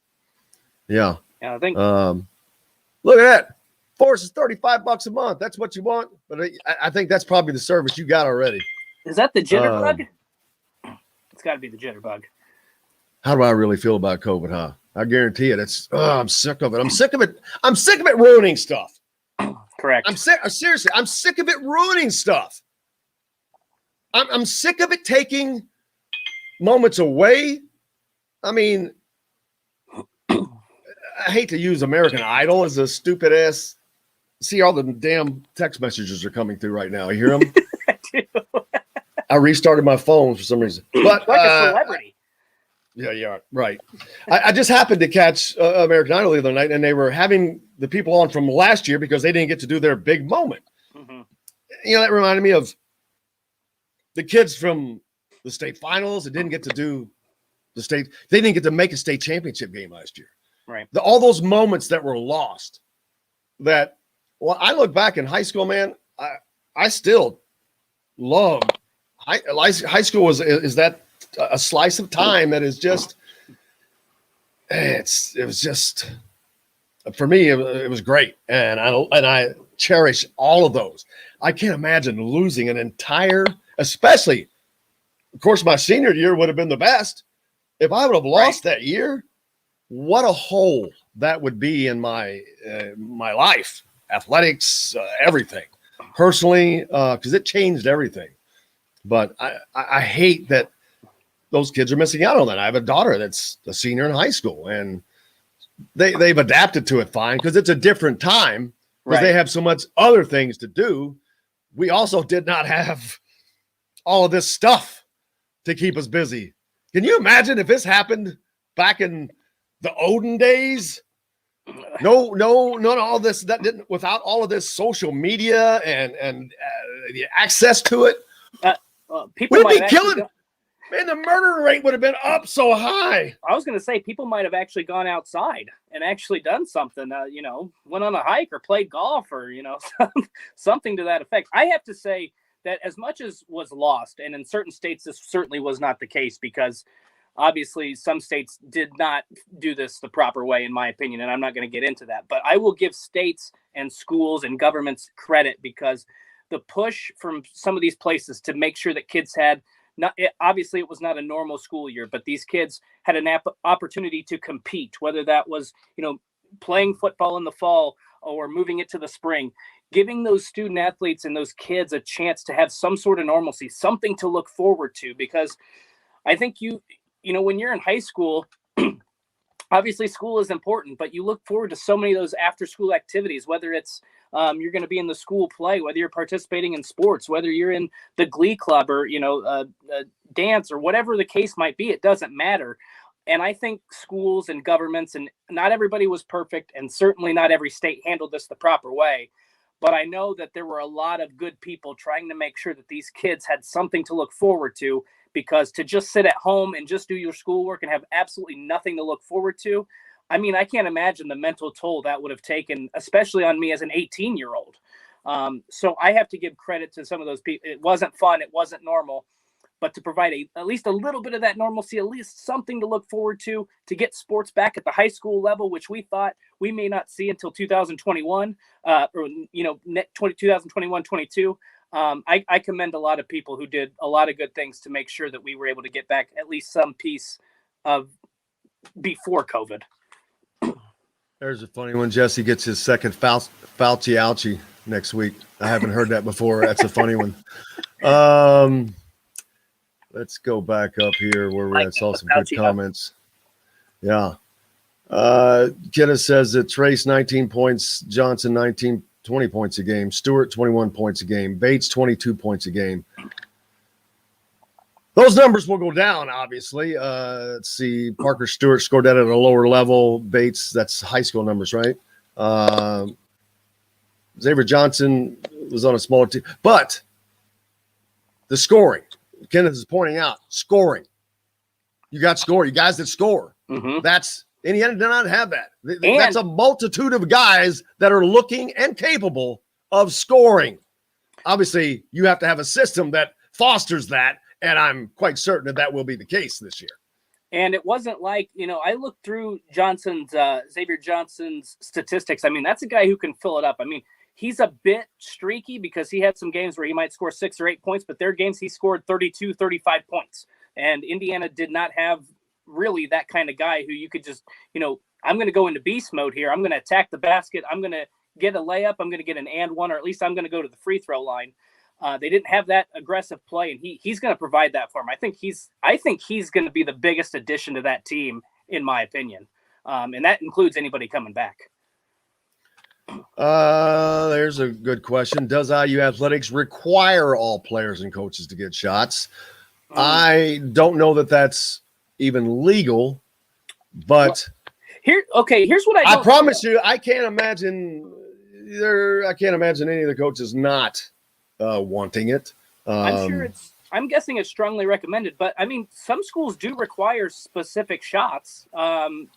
Yeah. I think. Look at that. Force is $35 a month. That's what you want. But I think that's probably the service you got already. Is that the jitterbug? It's got to be the jitterbug. How do I really feel about COVID, huh? I guarantee it. I'm sick of it. I'm sick of it. I'm sick of it ruining stuff. Correct. Seriously, I'm sick of it ruining stuff. I'm sick of it taking moments away. I mean, I hate to use American Idol as a stupid ass. See, all the damn text messages are coming through right now. You hear them? I do. I restarted my phone for some reason. But like a celebrity. Yeah, right. I just happened to catch American Idol the other night, and they were having the people on from last year because they didn't get to do their big moment. Mm-hmm. You know, that reminded me of the kids from the state finals that didn't get to do the state. They didn't get to make a state championship game last year. Right. All those moments that were lost. That, well, I look back in high school, man. I still love high school. Is that a slice of time that is just, it was just, for me, it was great. And I cherish all of those. I can't imagine losing an entire, especially, of course, my senior year would have been the best. If I would have lost that year, what a hole that would be in my life, athletics, everything, personally, because it changed everything. But I hate that those kids are missing out on that. I have a daughter that's a senior in high school, and they've adapted to it fine because it's a different time because they have so much other things to do. We also did not have all of this stuff to keep us busy. Can you imagine if this happened back in the olden days? No, all this that didn't without all of this social media and the access to it. People we'd be killing. Man, the murder rate would have been up so high. I was going to say people might have actually gone outside and actually done something, went on a hike or played golf or, something to that effect. I have to say that as much as was lost, and in certain states, this certainly was not the case because obviously some states did not do this the proper way, in my opinion, and I'm not going to get into that. But I will give states and schools and governments credit because the push from some of these places to make sure that kids had obviously it was not a normal school year, but these kids had an opportunity to compete, whether that was, playing football in the fall or moving it to the spring, giving those student athletes and those kids a chance to have some sort of normalcy, something to look forward to. Because I think when you're in high school, obviously school is important, but you look forward to so many of those after school activities, whether it's you're going to be in the school play, whether you're participating in sports, whether you're in the glee club or, dance or whatever the case might be, it doesn't matter. And I think schools and governments, and not everybody was perfect, and certainly not every state handled this the proper way. But I know that there were a lot of good people trying to make sure that these kids had something to look forward to, because to just sit at home and just do your schoolwork and have absolutely nothing to look forward to, I mean, I can't imagine the mental toll that would have taken, especially on me as an 18-year-old. So I have to give credit to some of those people. It wasn't fun. It wasn't normal. But to provide at least a little bit of that normalcy, at least something to look forward to get sports back at the high school level, which we thought we may not see until 2021 or 2021-22. I commend a lot of people who did a lot of good things to make sure that we were able to get back at least some piece of before COVID. There's a funny one. Jesse gets his second Fauci ouchie next week. I haven't heard that before. That's a funny one. Let's go back up here where we saw some good comments. Yeah. Kidda says that Trace 19 points, Johnson 20 points a game, Stewart 21 points a game, Bates 22 points a game. those numbers will go down, obviously. Let's see. Parker Stewart scored that at a lower level. Bates, that's high school numbers, right? Xavier Johnson was on a smaller team. But the scoring, Kenneth is pointing out, scoring. You got score. You guys that score. Mm-hmm. That's Indiana did not have that. That's a multitude of guys that are looking and capable of scoring. Obviously, you have to have a system that fosters that, and I'm quite certain that will be the case this year. And it wasn't like, I looked through Xavier Johnson's statistics. I mean, that's a guy who can fill it up. I mean, he's a bit streaky because he had some games where he might score 6 or 8 points, but there are games he scored 32, 35 points. And Indiana did not have really that kind of guy who you could just, I'm going to go into beast mode here. I'm going to attack the basket. I'm going to get a layup. I'm going to get an and one, or at least I'm going to go to the free throw line. They didn't have that aggressive play, and he's going to provide that for him. I think he's going to be the biggest addition to that team, in my opinion, and that includes anybody coming back. There's a good question. Does IU athletics require all players and coaches to get shots? I don't know that that's even legal, but here's what I promise you, I can't imagine any of the coaches not wanting it. I'm guessing it's strongly recommended, but I mean, some schools do require specific shots and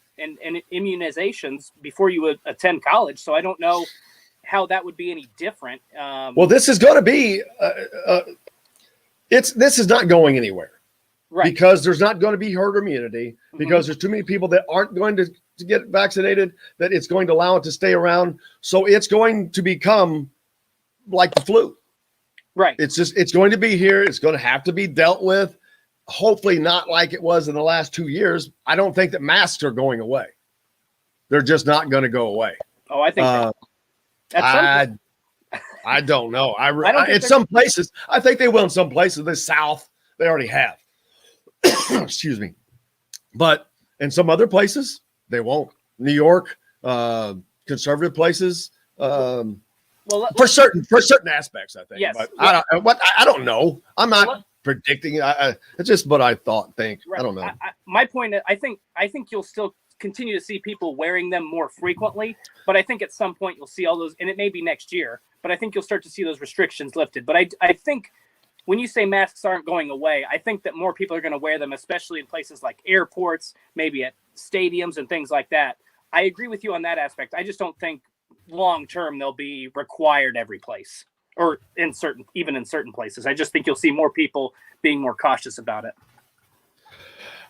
immunizations before you would attend college. So I don't know how that would be any different. Well, this is going to be, this is not going anywhere, right? Because there's not going to be herd immunity, because there's too many people that aren't going to get vaccinated, that it's going to allow it to stay around. So it's going to become like the flu. Right. It's going to be here. It's going to have to be dealt with. Hopefully not like it was in the last 2 years. I don't think that masks are going away. They're just not going to go away. Oh, I think I don't know. In some places, I think they will. In some places, the South, they already have. Excuse me. But in some other places, they won't. New York, conservative places, for certain aspects, I think. Yes. But I don't know. I'm not predicting. It's just what I think. Right. I don't know. My point is, I think you'll still continue to see people wearing them more frequently, but I think at some point you'll see all those, and it may be next year, but I think you'll start to see those restrictions lifted. But I think when you say masks aren't going away, I think that more people are going to wear them, especially in places like airports, maybe at stadiums and things like that. I agree with you on that aspect. I just don't think long term they'll be required every place, or even in certain places. I just think you'll see more people being more cautious about it.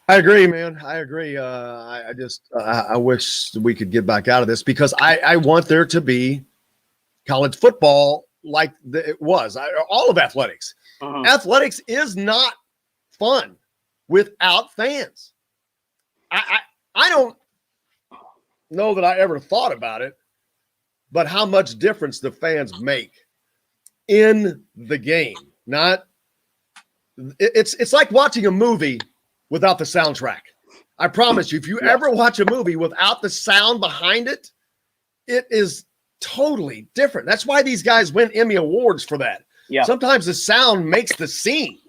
I agree, man. I agree. I wish we could get back out of this, because I want there to be college football like it was. All of athletics. Athletics is not fun without fans. I don't know that I ever thought about it, but how much difference the fans make in the game. It's like watching a movie without the soundtrack. I promise you, if you ever watch a movie without the sound behind it, it is totally different. That's why these guys win Emmy Awards for that. Yeah. Sometimes the sound makes the scene.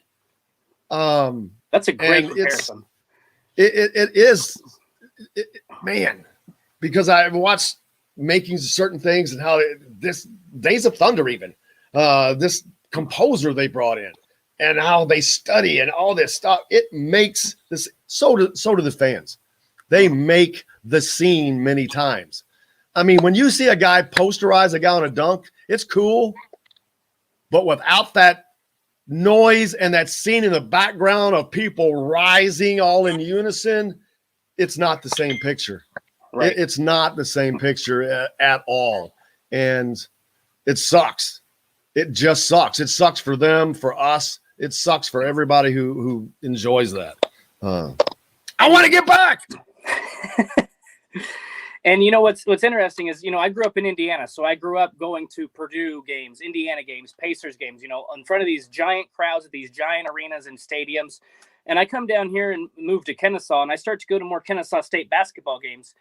That's a great comparison. It is, man, because I've watched makings of certain things, and how this Days of Thunder, even this composer they brought in, and how they study and all this stuff. It makes this so do the fans. They make the scene many times. I mean, when you see a guy posterize a guy on a dunk, it's cool, but without that noise and that scene in the background of people rising all in unison, it's not the same picture. Right. It's not the same picture at all. And it sucks. It just sucks. It sucks for them, for us. It sucks for everybody who enjoys that. I want to get back. And you know what's interesting is, I grew up in Indiana, so I grew up going to Purdue games, Indiana games, Pacers games, in front of these giant crowds at these giant arenas and stadiums. And I come down here and move to Kennesaw, and I start to go to more Kennesaw State basketball games,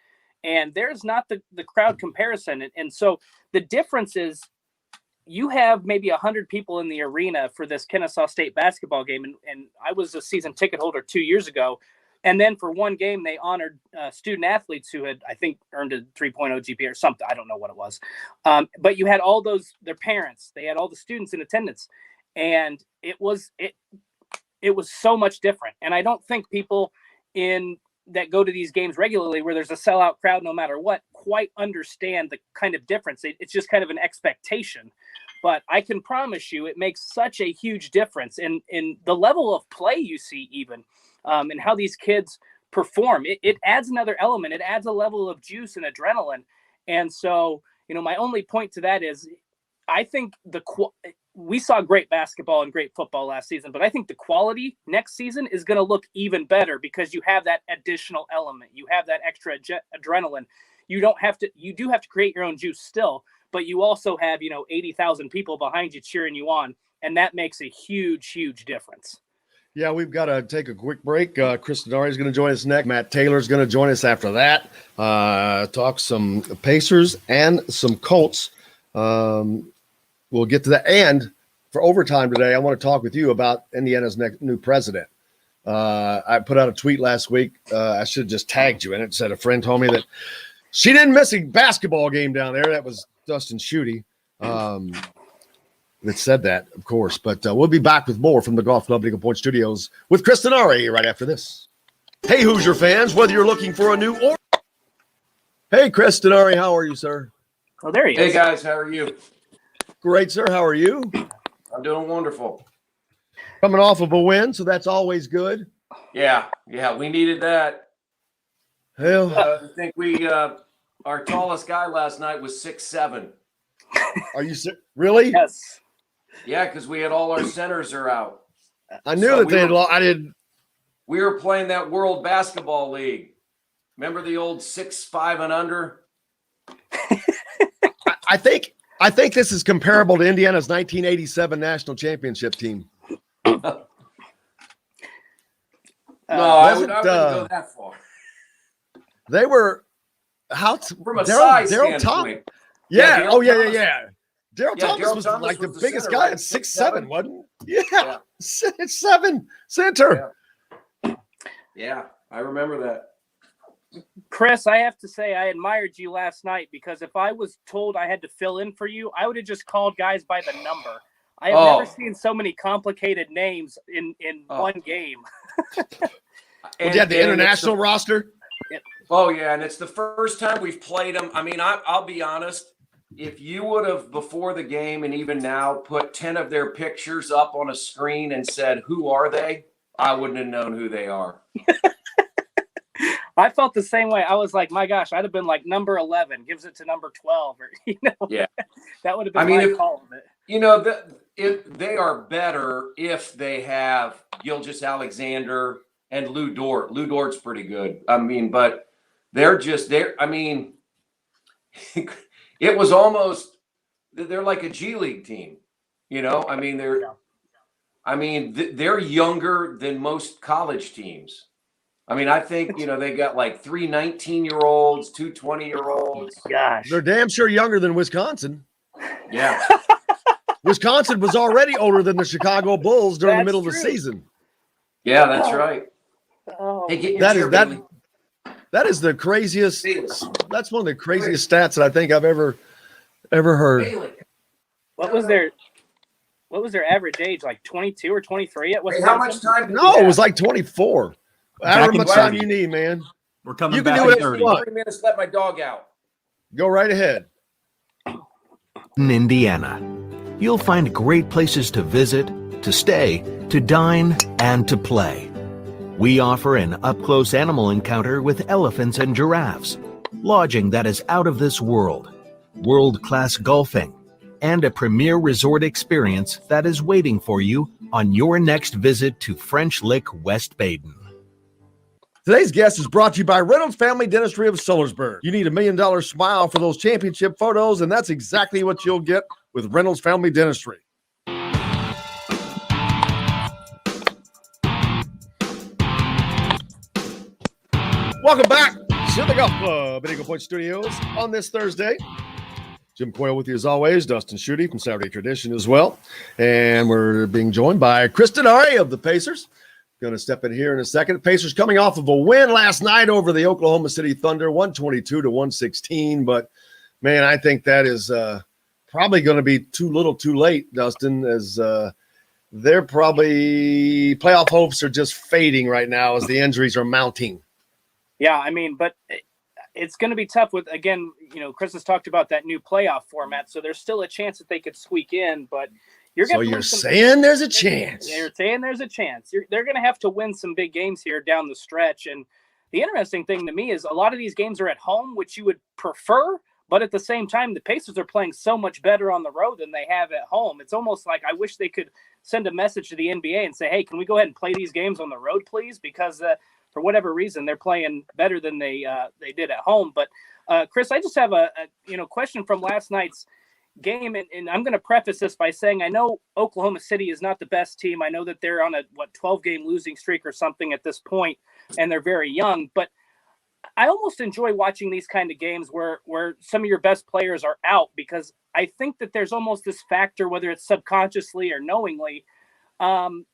and there's not the crowd comparison. And so the difference is, you have maybe 100 people in the arena for this Kennesaw State basketball game. And I was a season ticket holder 2 years ago. And then for one game, they honored student athletes who had, I think, earned a 3.0 GPA or something. I don't know what it was. But you had all their parents. They had all the students in attendance. And it was so much different. And I don't think people that go to these games regularly where there's a sellout crowd no matter what quite understand the kind of difference. It's just kind of an expectation. But I can promise you it makes such a huge difference in the level of play you see even. And how these kids perform. It adds another element. It adds a level of juice and adrenaline. And so, my only point to that is I think we saw great basketball and great football last season, but I think the quality next season is going to look even better because you have that additional element. You have that extra adrenaline. You do have to create your own juice still, but you also have, 80,000 people behind you cheering you on. And that makes a huge, huge difference. Yeah, we've got to take a quick break. Chris Denari is going to join us next. Matt Taylor is going to join us after that. Talk some Pacers and some Colts. We'll get to that. And for overtime today, I want to talk with you about Indiana's new president. I put out a tweet last week. I should have just tagged you in it. Said a friend told me that she didn't miss a basketball game down there. That was Dustin Schutte. That said that, of course. But we'll be back with more from the Golf Club Eagle Point Studios with Chris Denari right after this. Hey, Hoosier fans, whether you're looking for a new or... Hey, Chris Denari, how are you, sir? Oh, there he is. Hey, guys, how are you? Great, sir. How are you? I'm doing wonderful. Coming off of a win, so that's always good. Yeah, we needed that. Hell, I think our tallest guy last night was 6'7". Are you really? Yes. Yeah, because we had all our centers are out. I knew that they had lost. I didn't. We were playing that World Basketball League. Remember the old 6'5" and under? I think this is comparable to Indiana's 1987 national championship team. No, I wouldn't go that far. They were from a size standpoint. Yeah. Yeah. Daryl Thomas was like the biggest center, guy right? at 6'7", wasn't he? Yeah. 6'7" center. Yeah, I remember that. Chris, I have to say I admired you last night because if I was told I had to fill in for you, I would have just called guys by the number. I have never seen so many complicated names in one game. You had the international roster? Oh, yeah, and it's the first time we've played them. I mean, I'll be honest. If you would have, before the game and even now, put 10 of their pictures up on a screen and said, who are they? I wouldn't have known who they are. I felt the same way. I was like, my gosh, I'd have been like number 11, gives it to number 12. Or, Yeah. That would have been my call of it. If they are better if they have Gilgeous Alexander and Lou Dort. Lou Dort's pretty good. I mean, but they're it was almost, they're like a G League team, I mean, they're younger than most college teams. I mean, I think, they got like 3 19-year-olds, 2 20-year-olds. Gosh. They're damn sure younger than Wisconsin. Yeah. Wisconsin was already older than the Chicago Bulls during the middle of the season. Yeah, that's right. Oh. Hey, that is the craziest. That's one of the craziest stats that I think I've ever heard. What was their average age? Like 22 or 23 at Wisconsin? How much time? No, it was like 24. However much time you need, man. We're coming You can back do it in at 30. 3 minutes, let my dog out. Go right ahead. In Indiana, you'll find great places to visit, to stay, to dine, and to play. We offer an up-close animal encounter with elephants and giraffes, lodging that is out of this world, world-class golfing, and a premier resort experience that is waiting for you on your next visit to French Lick, West Baden. Today's guest is brought to you by Reynolds Family Dentistry of Sillersburg. You need $1 million smile for those championship photos, and that's exactly what you'll get with Reynolds Family Dentistry. Welcome back to the Golf Club at Eagle Point Studios on this Thursday. Jim Coyle with you as always. Dustin Schutte from Saturday Tradition as well. And we're being joined by Chris Denari of the Pacers. Going to step in here in a second. Pacers coming off of a win last night over the Oklahoma City Thunder, 122-116. But, man, I think that is probably going to be too little too late, Dustin, as they're probably – playoff hopes are just fading right now as the injuries are mounting. Yeah, I mean, but – it's going to be tough with, again, Chris has talked about that new playoff format, so there's still a chance that they could squeak in, but you're going to saying there's a chance. They're saying there's a chance. They're going to have to win some big games here down the stretch, and the interesting thing to me is a lot of these games are at home, which you would prefer, but at the same time, the Pacers are playing so much better on the road than they have at home. It's almost like I wish they could send a message to the NBA and say, hey, can we go ahead and play these games on the road, please? Because for whatever reason, they're playing better than they did at home. But Chris, I just have a question from last night's game, and I'm going to preface this by saying I know Oklahoma City is not the best team. I know that they're on a 12-game losing streak or something at this point, and they're very young. But I almost enjoy watching these kind of games where some of your best players are out, because I think that there's almost this factor, whether it's subconsciously or knowingly.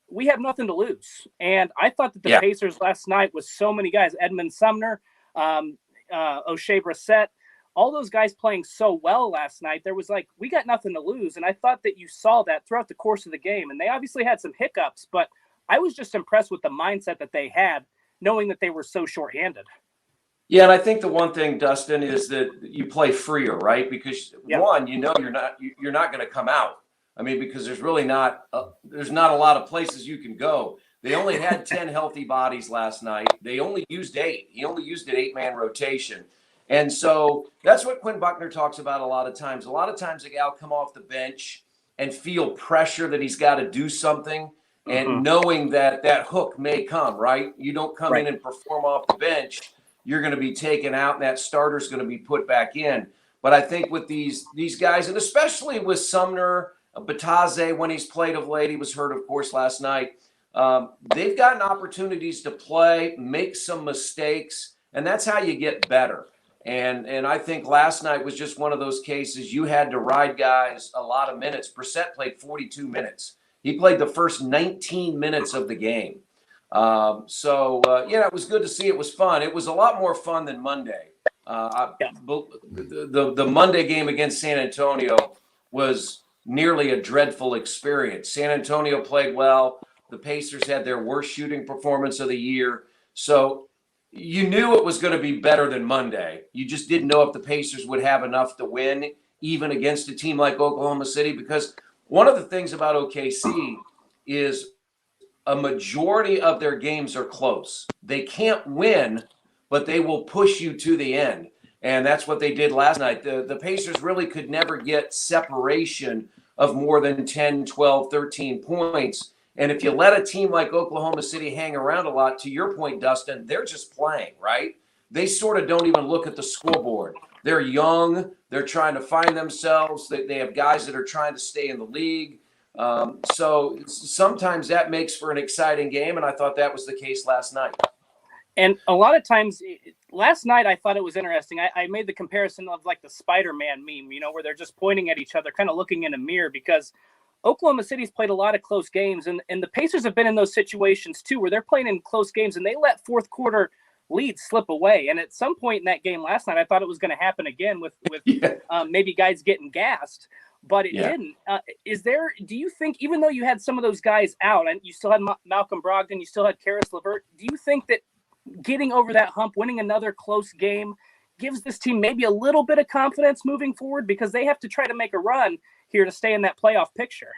We have nothing to lose. And I thought that the Pacers last night with so many guys, Edmund Sumner, O'Shea Brissett, all those guys playing so well last night, there was like, we got nothing to lose. And I thought that you saw that throughout the course of the game. And they obviously had some hiccups, but I was just impressed with the mindset that they had, knowing that they were so shorthanded. Yeah, and I think the one thing, Dustin, is that you play freer, right? Because one, you're not going to come out. I mean, because there's really not there's not a lot of places you can go. They only had 10 healthy bodies last night. They only used 8. He only used an 8-man rotation. And so that's what Quinn Buckner talks about a lot of times. A lot of times a guy will come off the bench and feel pressure that he's got to do something, and knowing that that hook may come, right? You don't come in and perform off the bench, you're going to be taken out, and that starter's going to be put back in. But I think with these guys, and especially with Sumner, Bataze, when he's played of late, he was hurt, of course, last night. They've gotten opportunities to play, make some mistakes, and that's how you get better. And I think last night was just one of those cases you had to ride guys a lot of minutes. Brissett played 42 minutes. He played the first 19 minutes of the game. It was good to see. It was fun. It was a lot more fun than Monday. The Monday game against San Antonio was nearly a dreadful experience. San Antonio played well. The Pacers had their worst shooting performance of the year. So you knew it was going to be better than Monday. You just didn't know if the Pacers would have enough to win, even against a team like Oklahoma City, because one of the things about OKC is a majority of their games are close. They can't win, but they will push you to the end. And that's what they did last night. The Pacers really could never get separation of more than 10, 12, 13 points. And if you let a team like Oklahoma City hang around a lot, to your point, Dustin, they're just playing, right? They sort of don't even look at the scoreboard. They're young. They're trying to find themselves. They have guys that are trying to stay in the league. So sometimes that makes for an exciting game, and I thought that was the case last night. And a lot of times, last night I thought it was interesting. I made the comparison of like the Spider-Man meme, where they're just pointing at each other, kind of looking in a mirror, because Oklahoma City's played a lot of close games, and the Pacers have been in those situations too, where they're playing in close games and they let fourth quarter leads slip away. And at some point in that game last night, I thought it was going to happen again with maybe guys getting gassed, but it didn't. Do you think, even though you had some of those guys out and you still had Malcolm Brogdon, you still had Karis LeVert, do you think that getting over that hump, winning another close game, gives this team maybe a little bit of confidence moving forward, because they have to try to make a run here to stay in that playoff picture?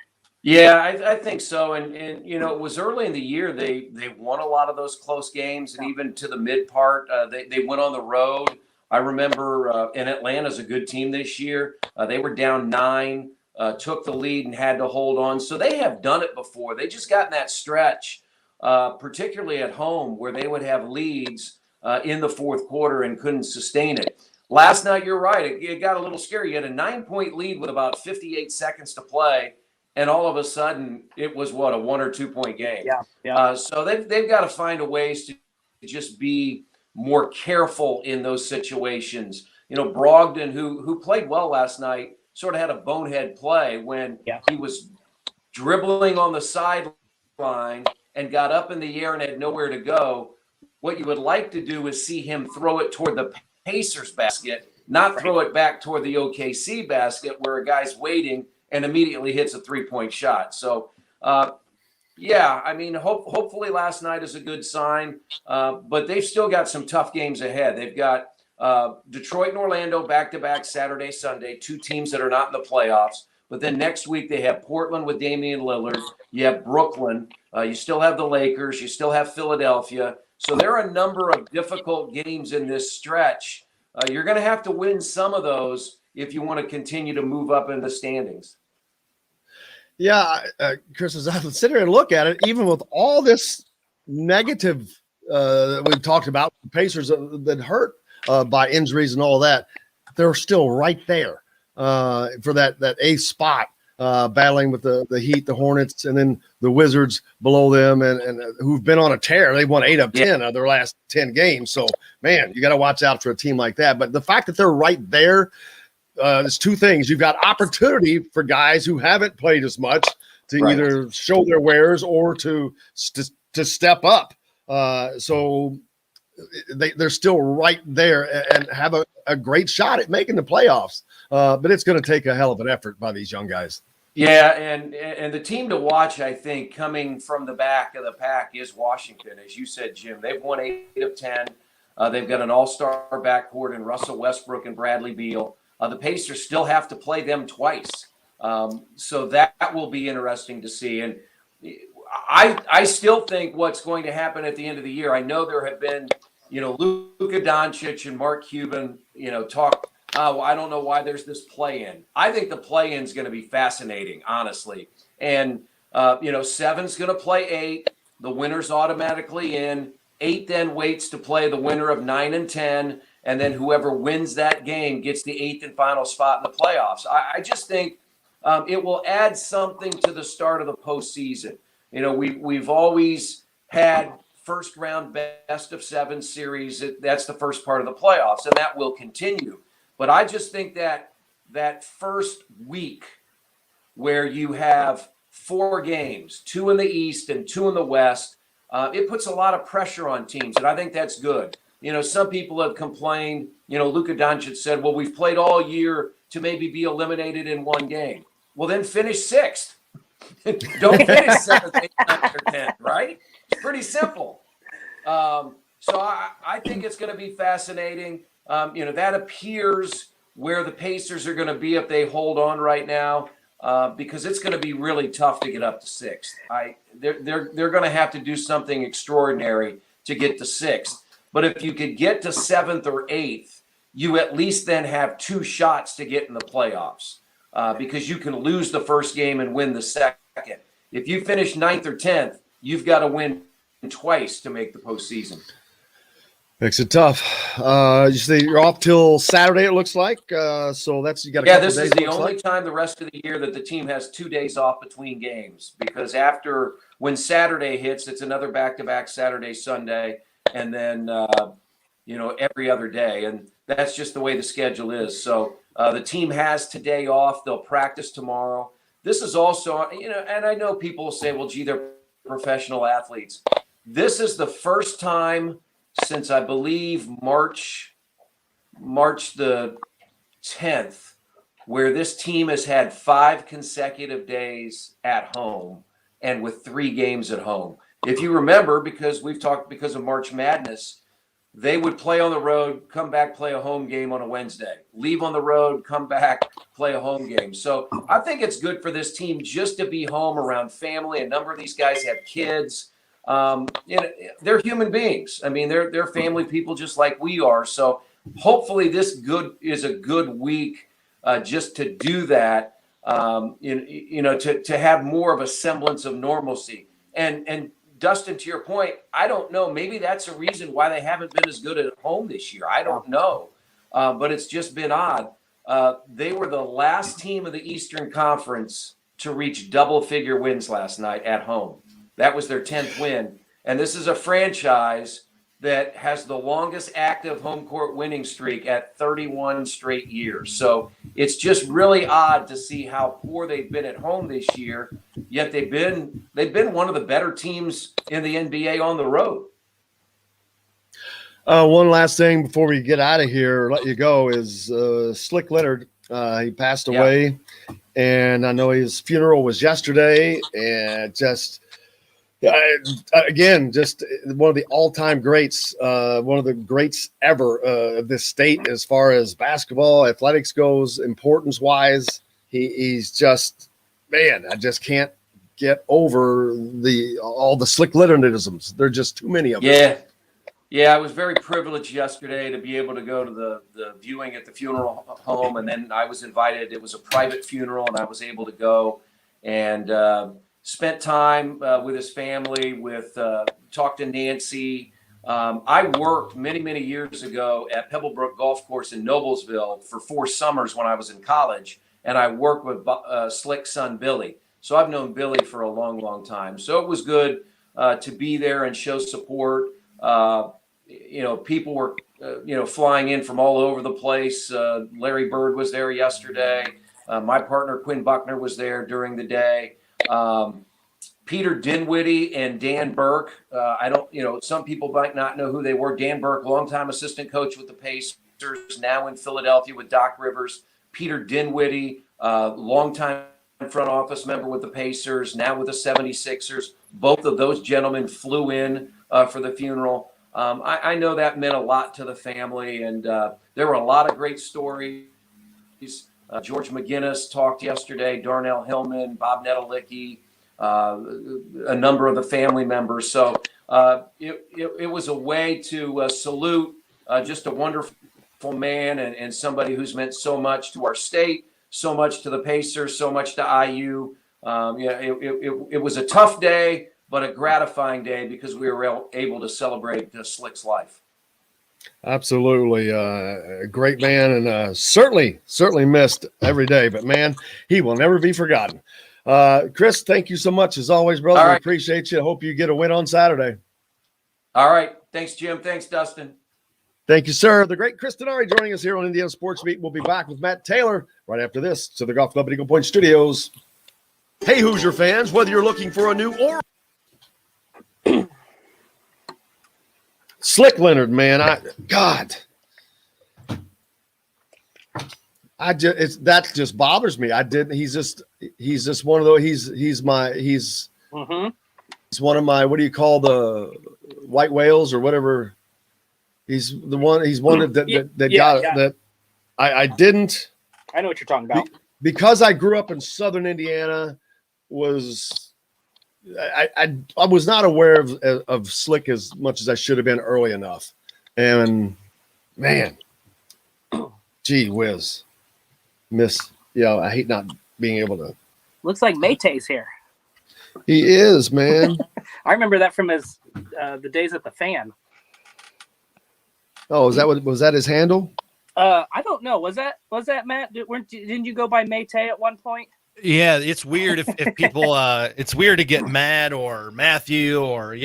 Yeah, I think so. And it was early in the year. They won a lot of those close games, and even to the mid part, they went on the road. I remember and Atlanta's a good team this year. They were down 9, took the lead and had to hold on. So they have done it before. They just got in that stretch, particularly at home, where they would have leads in the fourth quarter and couldn't sustain it. Last night, you're right. It got a little scary. You had a 9-point lead with about 58 seconds to play, and all of a sudden, it was, a 1 or 2 point game. So they've got to find a ways to just be more careful in those situations. Brogdon, who played well last night, sort of had a bonehead play when he was dribbling on the sideline and got up in the air and had nowhere to go. What you would like to do is see him throw it toward the Pacers basket, not throw it back toward the OKC basket where a guy's waiting and immediately hits a three-point shot. So, I mean, hopefully last night is a good sign, but they've still got some tough games ahead. They've got Detroit and Orlando back-to-back Saturday, Sunday, two teams that are not in the playoffs. But then next week they have Portland with Damian Lillard. You have Brooklyn. You still have the Lakers. You still have Philadelphia. So there are a number of difficult games in this stretch. You're going to have to win some of those if you want to continue to move up in the standings. Yeah, Chris, as I sit here and look at it, even with all this negative that we've talked about, the Pacers that hurt by injuries and all that, they're still right there for that eighth spot, battling with the Heat, the Hornets, and then the Wizards below them, and who've been on a tear. They've won 8 of 10 of their last 10 games. So, man, you got to watch out for a team like that. But the fact that they're right there, there's two things. You've got opportunity for guys who haven't played as much to either show their wares or to step up. So they're still right there and have a great shot at making the playoffs. But it's going to take a hell of an effort by these young guys. Yeah, and the team to watch, I think, coming from the back of the pack is Washington. As you said, Jim, they've won 8 of 10. They've got an all-star backcourt in Russell Westbrook and Bradley Beal. The Pacers still have to play them twice. So that will be interesting to see. And I still think what's going to happen at the end of the year, I know there have been, Luka Doncic and Mark Cuban, talk, I don't know why there's this play-in. I think the play-in is going to be fascinating, honestly. And, 7's going to play 8. The winner's automatically in. 8 then waits to play the winner of 9 and 10. And then whoever wins that game gets the 8th and final spot in the playoffs. I just think it will add something to the start of the postseason. We've always had first round best of 7 series. That's the first part of the playoffs, and that will continue. But I just think that first week where you have 4 games, 2 in the East and 2 in the West, it puts a lot of pressure on teams, and I think that's good. Some people have complained, Luka Doncic said, well, we've played all year to maybe be eliminated in 1 game. Well, then finish 6th. Don't finish 7th, 8th, 9th, or 10th, right? It's pretty simple. So I think it's going to be fascinating. That appears where the Pacers are going to be if they hold on right now, because it's going to be really tough to get up to 6th. They're going to have to do something extraordinary to get to 6th. But if you could get to 7th or 8th, you at least then have 2 shots to get in the playoffs, because you can lose the first game and win the second. If you finish 9th or 10th, you've got to win twice to make the postseason. Makes it tough. You say you're off till Saturday, it looks like. So that's you got. This is the only time the rest of the year that the team has 2 days off between games, because when Saturday hits, it's another back-to-back Saturday, Sunday. And then, every other day. And that's just the way the schedule is. So the team has today off. They'll practice tomorrow. This is also, and I know people will say, well, gee, they're professional athletes. This is the first time since I believe March the 10th, where this team has had 5 consecutive days at home and with 3 games at home. If you remember, because we've talked because of March Madness, they would play on the road, come back, play a home game on a Wednesday, leave on the road, come back, play a home game. So I think it's good for this team just to be home around family. A number of these guys have kids. They're human beings. I mean, they're family people just like we are. So hopefully this is a good week just to do that, to have more of a semblance of normalcy. And Dustin, to your point, I don't know. Maybe that's a reason why they haven't been as good at home this year. I don't know. But it's just been odd. They were the last team of the Eastern Conference to reach double-figure wins last night at home. That was their 10th win. And this is a franchise that has the longest active home court winning streak at 31 straight years. So it's just really odd to see how poor they've been at home this year. Yet they've been one of the better teams in the NBA on the road. One last thing before we get out of here, or let you go, is Slick Leonard. He passed away, and I know his funeral was yesterday, and just again, just one of the all-time greats, one of the greats ever of this state as far as basketball, athletics goes, importance-wise. He's just, man, I just can't get over all the Slick Leonardisms. There are just too many of them. Yeah, I was very privileged yesterday to be able to go to the viewing at the funeral home, and then I was invited. It was a private funeral, and I was able to go and spent time with his family, talked to Nancy. I worked many years ago at Pebblebrook Golf Course in Noblesville for 4 summers when I was in college, and I worked with Slick's son, Billy. So I've known Billy for a long time. So it was good to be there and show support. People were, flying in from all over the place. Larry Bird was there yesterday. My partner, Quinn Buckner, was there during the day. Peter Dinwiddie and Dan Burke. Some people might not know who they were. Dan Burke, longtime assistant coach with the Pacers, now in Philadelphia with Doc Rivers. Peter Dinwiddie, longtime front office member with the Pacers, now with the 76ers. Both of those gentlemen flew in for the funeral. I know that meant a lot to the family, and there were a lot of great stories. George McGinnis talked yesterday, Darnell Hillman, Bob Nedelicki, a number of the family members. So it was a way to salute just a wonderful man and somebody who's meant so much to our state, so much to the Pacers, so much to IU. It was a tough day, but a gratifying day because we were able to celebrate Slick's life. Absolutely. A great man, and certainly missed every day. But, man, he will never be forgotten. Chris, thank you so much as always, brother. Right. We appreciate you. Hope you get a win on Saturday. All right. Thanks, Jim. Thanks, Dustin. Thank you, sir. The great Chris Denari joining us here on Indiana Sports Beat. We'll be back with Matt Taylor right after this to the Golf Club at Eagle Point Studios. Hey, Hoosier fans, whether you're looking for a new or Slick Leonard, man, that just bothers me. He's just one of those. He's one of my, what do you call the white whales or whatever? He's one that I didn't. I know what you're talking about. Because I grew up in Southern Indiana, I was not aware of Slick as much as I should have been early enough. And man, gee whiz. I hate not being able to. Looks like Mate's here. He is, man. I remember that from his the days at the Fan. Oh, was that his handle? I don't know. Was that Matt? Didn't you go by Mate at one point? Yeah, it's weird if people. It's weird to get Matt or Matthew or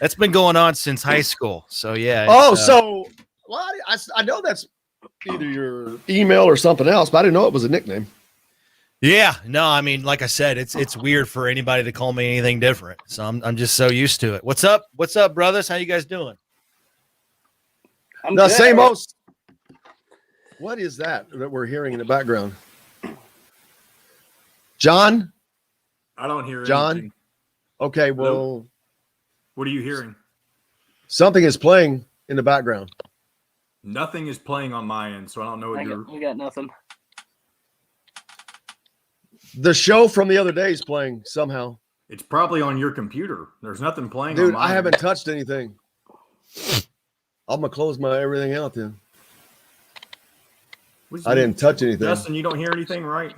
that's been going on since high school. So yeah. I know that's either your email or something else, but I didn't know it was a nickname. Yeah, no, I mean, like I said, it's weird for anybody to call me anything different. So I'm just so used to it. What's up, brothers? How you guys doing? I'm good. Same old. What is that we're hearing in the background? John? I don't hear John? anything. Okay, well. Hello? What are you hearing? Something is playing in the background. Nothing is playing on my end, so I don't know what We got nothing. The show from the other day is playing somehow. It's probably on your computer. There's nothing playing. Dude, on mine. I haven't touched anything. I'm going to close my everything out then. I didn't touch anything. Dustin, you don't hear anything, right?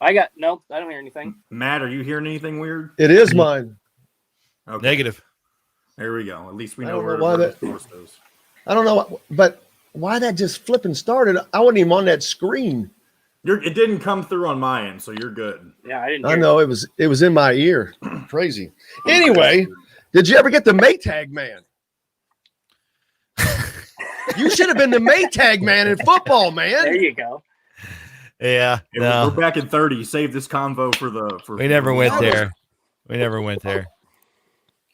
I don't hear anything. Matt, are you hearing anything weird? It is mine. Okay. Negative. There we go. At least we I know don't where know why the that- source is. I don't know, but why that just flipping started? I wasn't even on that screen. It didn't come through on my end, so you're good. Yeah, I didn't. I know it was in my ear. Crazy. Anyway, did you ever get the Maytag man? You should have been the Maytag man in football, man. There you go. Yeah, We're back in 30. Save this convo for. We never went there. We never went there.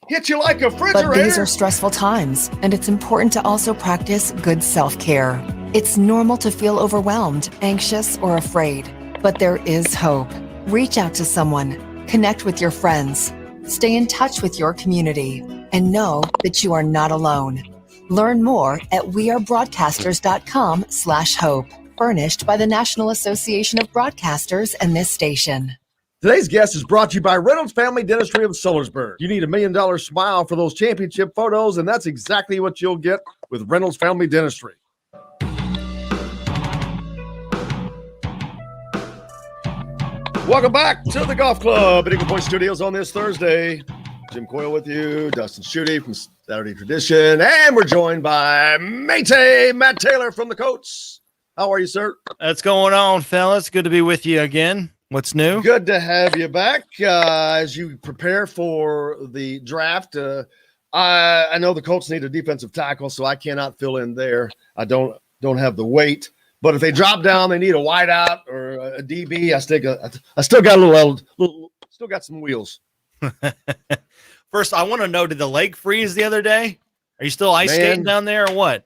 Hit you like a refrigerator. But these are stressful times, and it's important to also practice good self-care. It's normal to feel overwhelmed, anxious, or afraid, but there is hope. Reach out to someone, connect with your friends, stay in touch with your community, and know that you are not alone. Learn more at wearebroadcasters.com/hope, furnished by the National Association of Broadcasters and this station. Today's guest is brought to you by Reynolds Family Dentistry of Sillersburg. You need $1 million smile for those championship photos, and that's exactly what you'll get with Reynolds Family Dentistry. Welcome back to the Golf Club at Eagle Point Studios on this Thursday. Jim Coyle with you, Dustin Schutte from Saturday Tradition, and we're joined by Matt Taylor from the Coats. How are you, sir? What's going on, fellas? Good to be with you again. What's new? Good to have you back as you prepare for the draft. I know the Colts need a defensive tackle, so I cannot fill in there. I don't have the weight. But if they drop down, they need a wideout or a DB. I still got still got some wheels. First, I want to know: did the leg freeze the other day? Are you still ice skating down there, or what?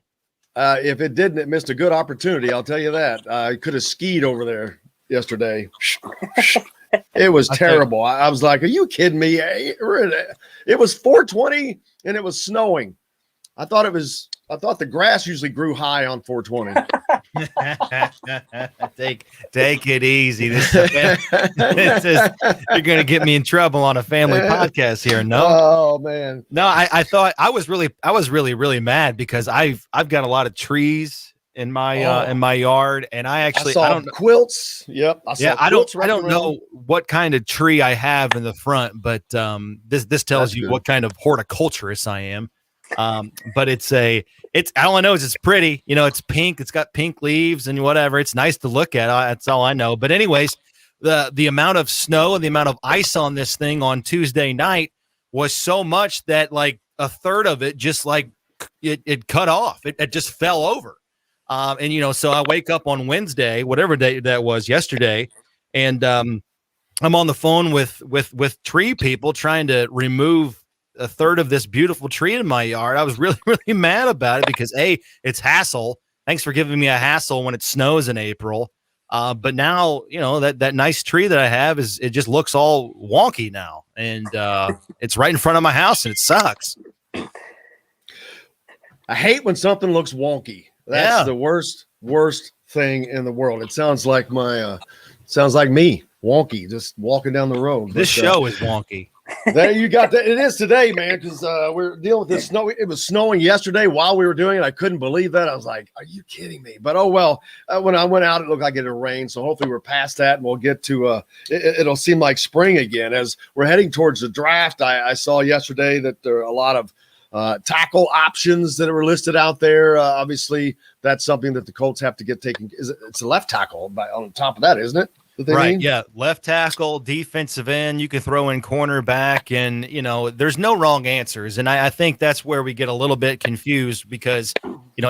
If it didn't, it missed a good opportunity. I'll tell you that. I could have skied over there yesterday. It was terrible. I was like, are you kidding me? It was 420 and it was snowing. I thought the grass usually grew high on 420. Take it easy. You're going to get me in trouble on a family podcast here. No. Oh man. No, I thought I was really mad because I've got a lot of trees in my yard, and I don't know quilts. Yep. I don't know what kind of tree I have in the front, but this tells you what kind of horticulturist I am. But it's all I know is it's pretty, it's pink, it's got pink leaves and whatever. It's nice to look at. That's all I know. But anyways, the amount of snow and the amount of ice on this thing on Tuesday night was so much that like a third of it just like it cut off. It just fell over. And so I wake up on Wednesday, whatever day that was yesterday, and I'm on the phone with tree people trying to remove a third of this beautiful tree in my yard. I was really, really mad about it because it's hassle. Thanks for giving me a hassle when it snows in April. But now, that nice tree that I have it just looks all wonky now. And it's right in front of my house and it sucks. I hate when something looks wonky. That's the worst thing in the world. It sounds like me, wonky, just walking down the road. This show is wonky. There you got that. It is today, man, because we're dealing with this snow. It was snowing yesterday while we were doing it. I couldn't believe that. I was like, are you kidding me? But, oh, well, when I went out, it looked like it had rained. So hopefully we're past that and we'll get to it'll seem like spring again. As we're heading towards the draft, I saw yesterday that there are a lot of tackle options that were listed out there. Obviously, that's something that the Colts have to get taken. It's a left tackle on top of that, isn't it? Right. Mean? Yeah. Left tackle, defensive end. You can throw in cornerback, and there's no wrong answers. And I think that's where we get a little bit confused because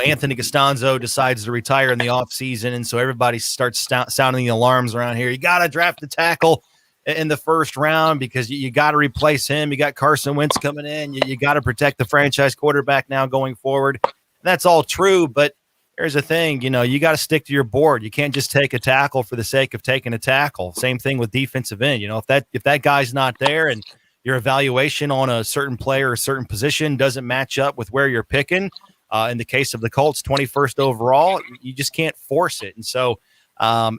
Anthony Costanzo decides to retire in the offseason, and so everybody starts sounding the alarms around here. You got to draft the tackle in the first round because you got to replace him. You got Carson Wentz coming in. You got to protect the franchise quarterback now going forward. That's all true, but here's the thing, you got to stick to your board. You can't just take a tackle for the sake of taking a tackle. Same thing with defensive end. If that guy's not there and your evaluation on a certain player or certain position doesn't match up with where you're picking, in the case of the Colts, 21st overall, you just can't force it. And so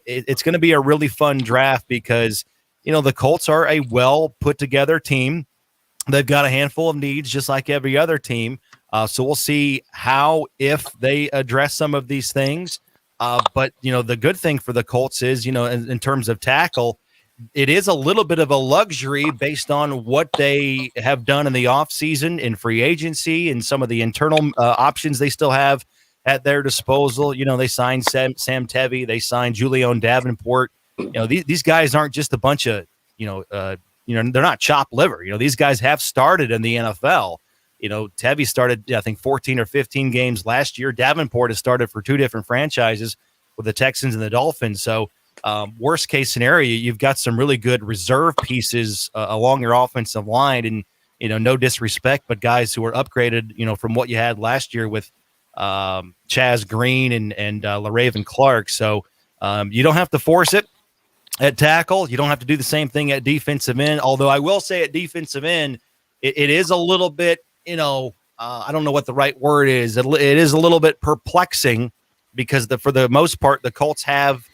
it's going to be a really fun draft because, the Colts are a well put together team. They've got a handful of needs just like every other team. So we'll see if they address some of these things. But, the good thing for the Colts is, in terms of tackle, it is a little bit of a luxury based on what they have done in the offseason in free agency and some of the internal options they still have at their disposal. They signed Sam Tevy. They signed Julian Davenport. These guys aren't just a bunch of, they're not chopped liver. These guys have started in the NFL. Tevy started, I think, 14 or 15 games last year. Davenport has started for two different franchises with the Texans and the Dolphins. So worst case scenario, you've got some really good reserve pieces along your offensive line, and no disrespect, but guys who are upgraded, from what you had last year with Chaz Green and LaRaven Clark. So you don't have to force it at tackle. You don't have to do the same thing at defensive end. Although I will say at defensive end, it is a little bit, I don't know what the right word is. It is a little bit perplexing because for the most part, the Colts have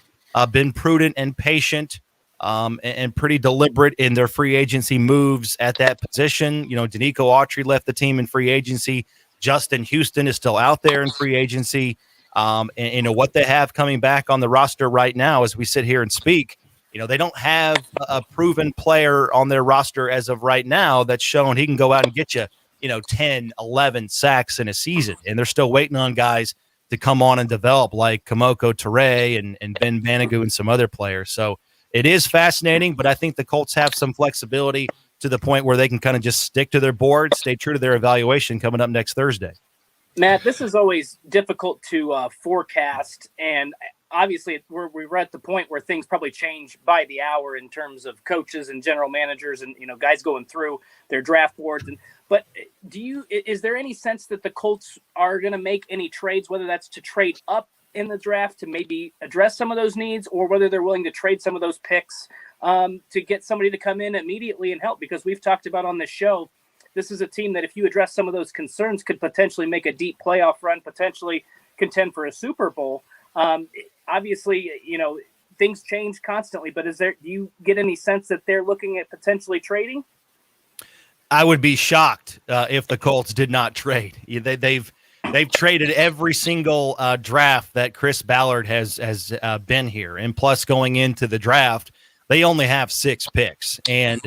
been prudent and patient and pretty deliberate in their free agency moves at that position. Danico Autry left the team in free agency. Justin Houston is still out there in free agency. And what they have coming back on the roster right now as we sit here and speak, they don't have a proven player on their roster as of right now that's shown he can go out and get you, 10, 11 sacks in a season. And they're still waiting on guys to come on and develop like Kamoko Toure and Ben Vanagu and some other players. So it is fascinating, but I think the Colts have some flexibility to the point where they can kind of just stick to their board, stay true to their evaluation coming up next Thursday. Matt, this is always difficult to forecast, and obviously we're at the point where things probably change by the hour in terms of coaches and general managers and guys going through their draft boards. But is there any sense that the Colts are going to make any trades, whether that's to trade up in the draft to maybe address some of those needs, or whether they're willing to trade some of those picks to get somebody to come in immediately and help? Because we've talked about on this show, this is a team that if you address some of those concerns could potentially make a deep playoff run, potentially contend for a Super Bowl. Obviously, things change constantly, but do you get any sense that they're looking at potentially trading? I would be shocked if the Colts did not trade. They've traded every single draft that Chris Ballard has been here, and plus going into the draft, they only have 6 picks, and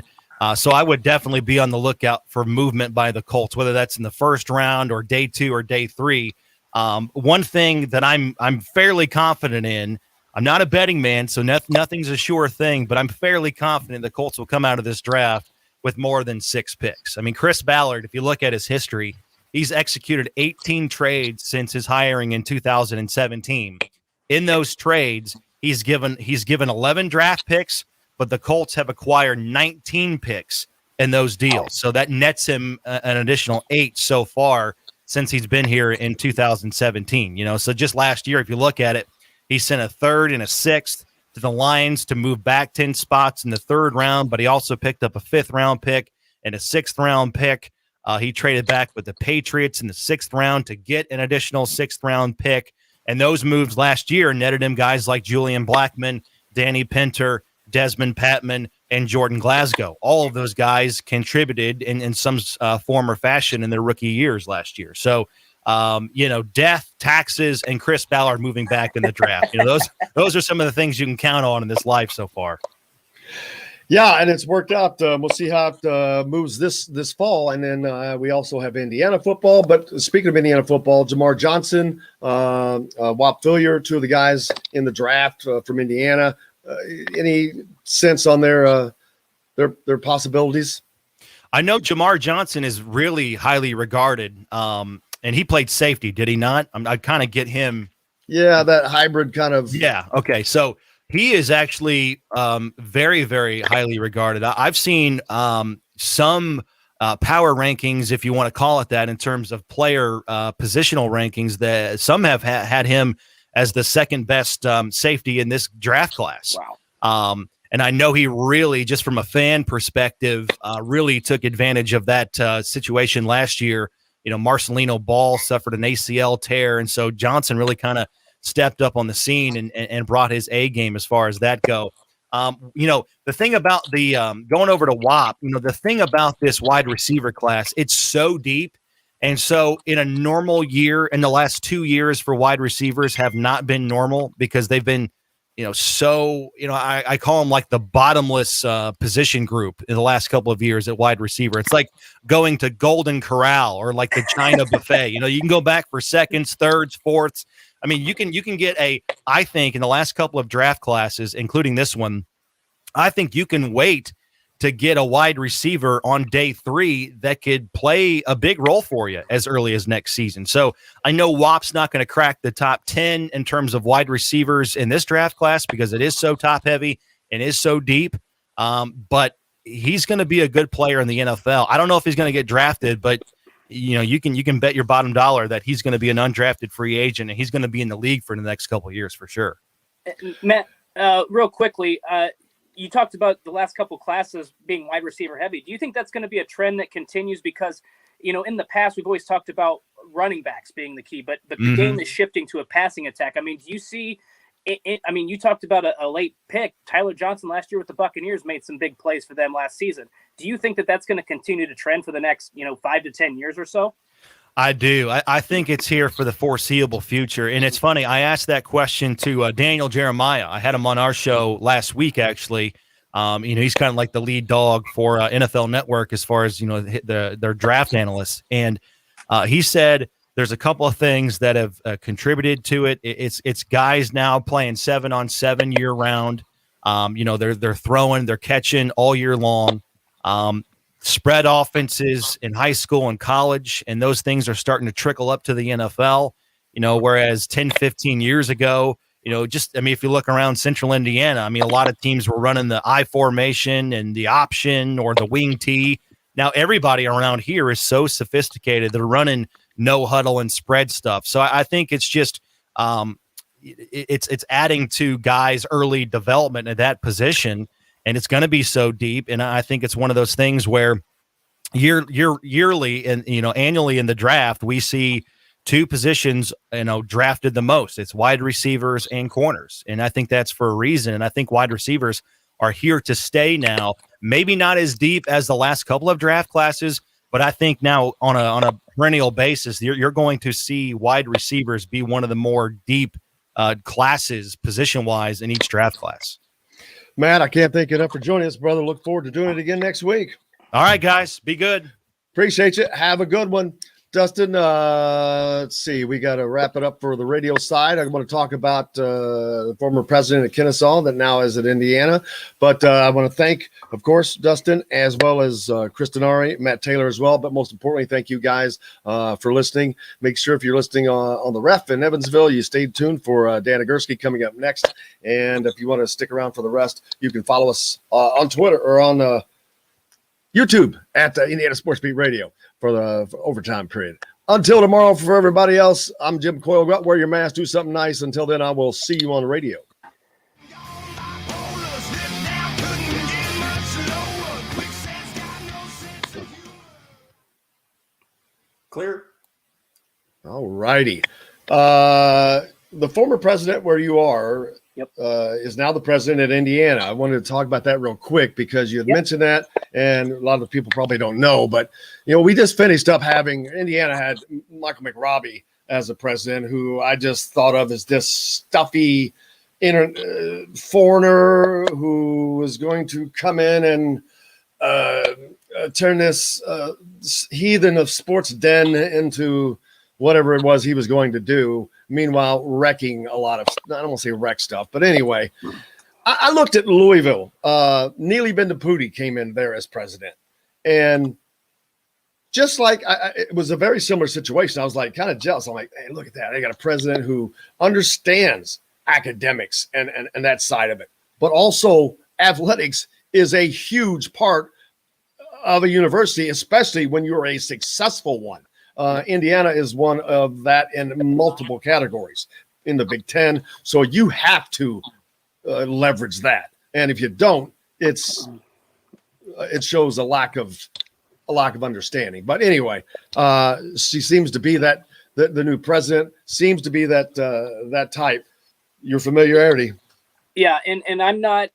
so I would definitely be on the lookout for movement by the Colts, whether that's in the first round or day 2 or day 3. One thing that I'm fairly confident in, I'm not a betting man, so nothing's a sure thing, but I'm fairly confident the Colts will come out of this draft with more than 6 picks. I mean, Chris Ballard, if you look at his history, he's executed 18 trades since his hiring in 2017. In those trades, he's given 11 draft picks, but the Colts have acquired 19 picks in those deals. So that nets him an additional 8 so far since he's been here in 2017. So just last year, if you look at it, he sent a 3rd and a 6th to the Lions to move back 10 spots in the 3rd round, but he also picked up a 5th round pick and a 6th round pick. He traded back with the Patriots in the 6th round to get an additional 6th round pick. And those moves last year netted him guys like Julian Blackmon, Danny Pinter, Desmond Patman, and Jordan Glasgow. All of those guys contributed in some form or fashion in their rookie years last year. So, death, taxes, and Chris Ballard moving back in the draft. Those are some of the things you can count on in this life so far. Yeah, and it's worked out. We'll see how it moves this fall. And then we also have Indiana football. But speaking of Indiana football, Jamar Johnson, Wap Fillier, 2 of the guys in the draft from Indiana. Any sense on their possibilities? I know Jamar Johnson is really highly regarded, and he played safety, did he not? I kind of get him. Yeah, that hybrid kind of. Yeah, okay. So he is actually very, very highly regarded. I've seen some power rankings, if you want to call it that, in terms of player positional rankings, that some have had him as the 2nd best safety in this draft class. Wow. And I know he really, just from a fan perspective, really took advantage of that situation last year. Marcelino Ball suffered an ACL tear, and so Johnson really kind of stepped up on the scene and brought his A game as far as that go. The thing about the going over to WAP, the thing about this wide receiver class, it's so deep. And so in a normal year, in the last 2 years for wide receivers have not been normal because they've been, I call them like the bottomless position group in the last couple of years at wide receiver. It's like going to Golden Corral or like the China buffet. You can go back for seconds, thirds, fourths. I mean, you can get I think in the last couple of draft classes, including this one, I think you can wait to get a wide receiver on day 3 that could play a big role for you as early as next season. So I know WAP's not going to crack the top 10 in terms of wide receivers in this draft class because it is so top heavy and is so deep. But he's going to be a good player in the NFL. I don't know if he's going to get drafted, but you can bet your bottom dollar that he's going to be an undrafted free agent and he's going to be in the league for the next couple of years for sure. Matt, real quickly, you talked about the last couple classes being wide receiver heavy. Do you think that's going to be a trend that continues? Because, in the past, we've always talked about running backs being the key, but the game is shifting to a passing attack. I mean, do you see it? I mean, you talked about a late pick. Tyler Johnson last year with the Buccaneers made some big plays for them last season. Do you think that that's going to continue to trend for the next, 5 to 10 years or so? I do. I think it's here for the foreseeable future. And it's funny, I asked that question to Daniel Jeremiah. I had him on our show last week, actually. He's kind of like the lead dog for NFL Network as far as, their draft analysts. And he said there's a couple of things that have contributed to it. It's guys now playing 7-on-7 year round. They're throwing, they're catching all year long. Spread offenses in high school and college, and those things are starting to trickle up to the NFL, whereas 10, 15 years ago, if you look around central Indiana, a lot of teams were running the I formation and the option or the wing tee. Now everybody around here is so sophisticated. They're running no huddle and spread stuff. So I think it's just it's adding to guys' early development at that position. And it's going to be so deep. And I think it's one of those things where yearly and, annually in the draft, we see 2 positions, drafted the most. It's wide receivers and corners. And I think that's for a reason. And I think wide receivers are here to stay now, maybe not as deep as the last couple of draft classes, but I think now on a perennial basis, you're going to see wide receivers be one of the more deep classes position wise in each draft class. Matt, I can't thank you enough for joining us, brother. Look forward to doing it again next week. All right, guys. Be good. Appreciate you. Have a good one. Dustin, let's see. We got to wrap it up for the radio side. I want to talk about the former president of Kennesaw that now is at Indiana. But I want to thank, of course, Dustin, as well as Chris Denari, Matt Taylor as well. But most importantly, thank you guys for listening. Make sure if you're listening on the ref in Evansville, you stay tuned for Dan Agursky coming up next. And if you want to stick around for the rest, you can follow us on Twitter or on YouTube at Indiana Sports Beat Radio for the overtime period. Until tomorrow, for everybody else, I'm Jim Coyle. Go out, wear your mask, do something nice. Until then, I will see you on the radio. Clear. All righty. The former president where you are is now the president at Indiana. I wanted to talk about that real quick because you had mentioned that, and a lot of the people probably don't know. But, we just finished up Indiana had Michael McRobbie as a president, who I just thought of as this stuffy foreigner who was going to come in and turn this heathen of sports den into whatever it was he was going to do. Meanwhile, wrecking a lot of, I don't want to say wreck stuff, but anyway, I looked at Louisville. Neely Bendapudi came in there as president. And just like it was a very similar situation. I was like kind of jealous. I'm like, hey, look at that. They got a president who understands academics and that side of it. But also athletics is a huge part of a university, especially when you're a successful one. Indiana is one of that in multiple categories in the Big Ten. So you have to leverage that. And if you don't, it shows a lack of understanding. But anyway, she seems to be that the new president seems to be that type. Your familiarity. Yeah. And I'm not,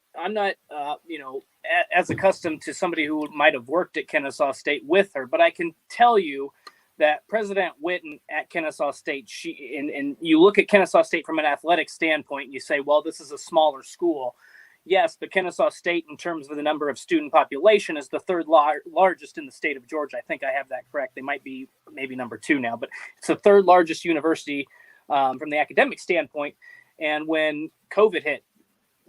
as accustomed to somebody who might have worked at Kennesaw State with her, but I can tell you that President Witten at Kennesaw State, and you look at Kennesaw State from an athletic standpoint, and you say, well, this is a smaller school. Yes, but Kennesaw State, in terms of the number of student population, is the third largest in the state of Georgia. I think I have that correct. They might be maybe number 2 now, but it's the third largest university from the academic standpoint. And when COVID hit,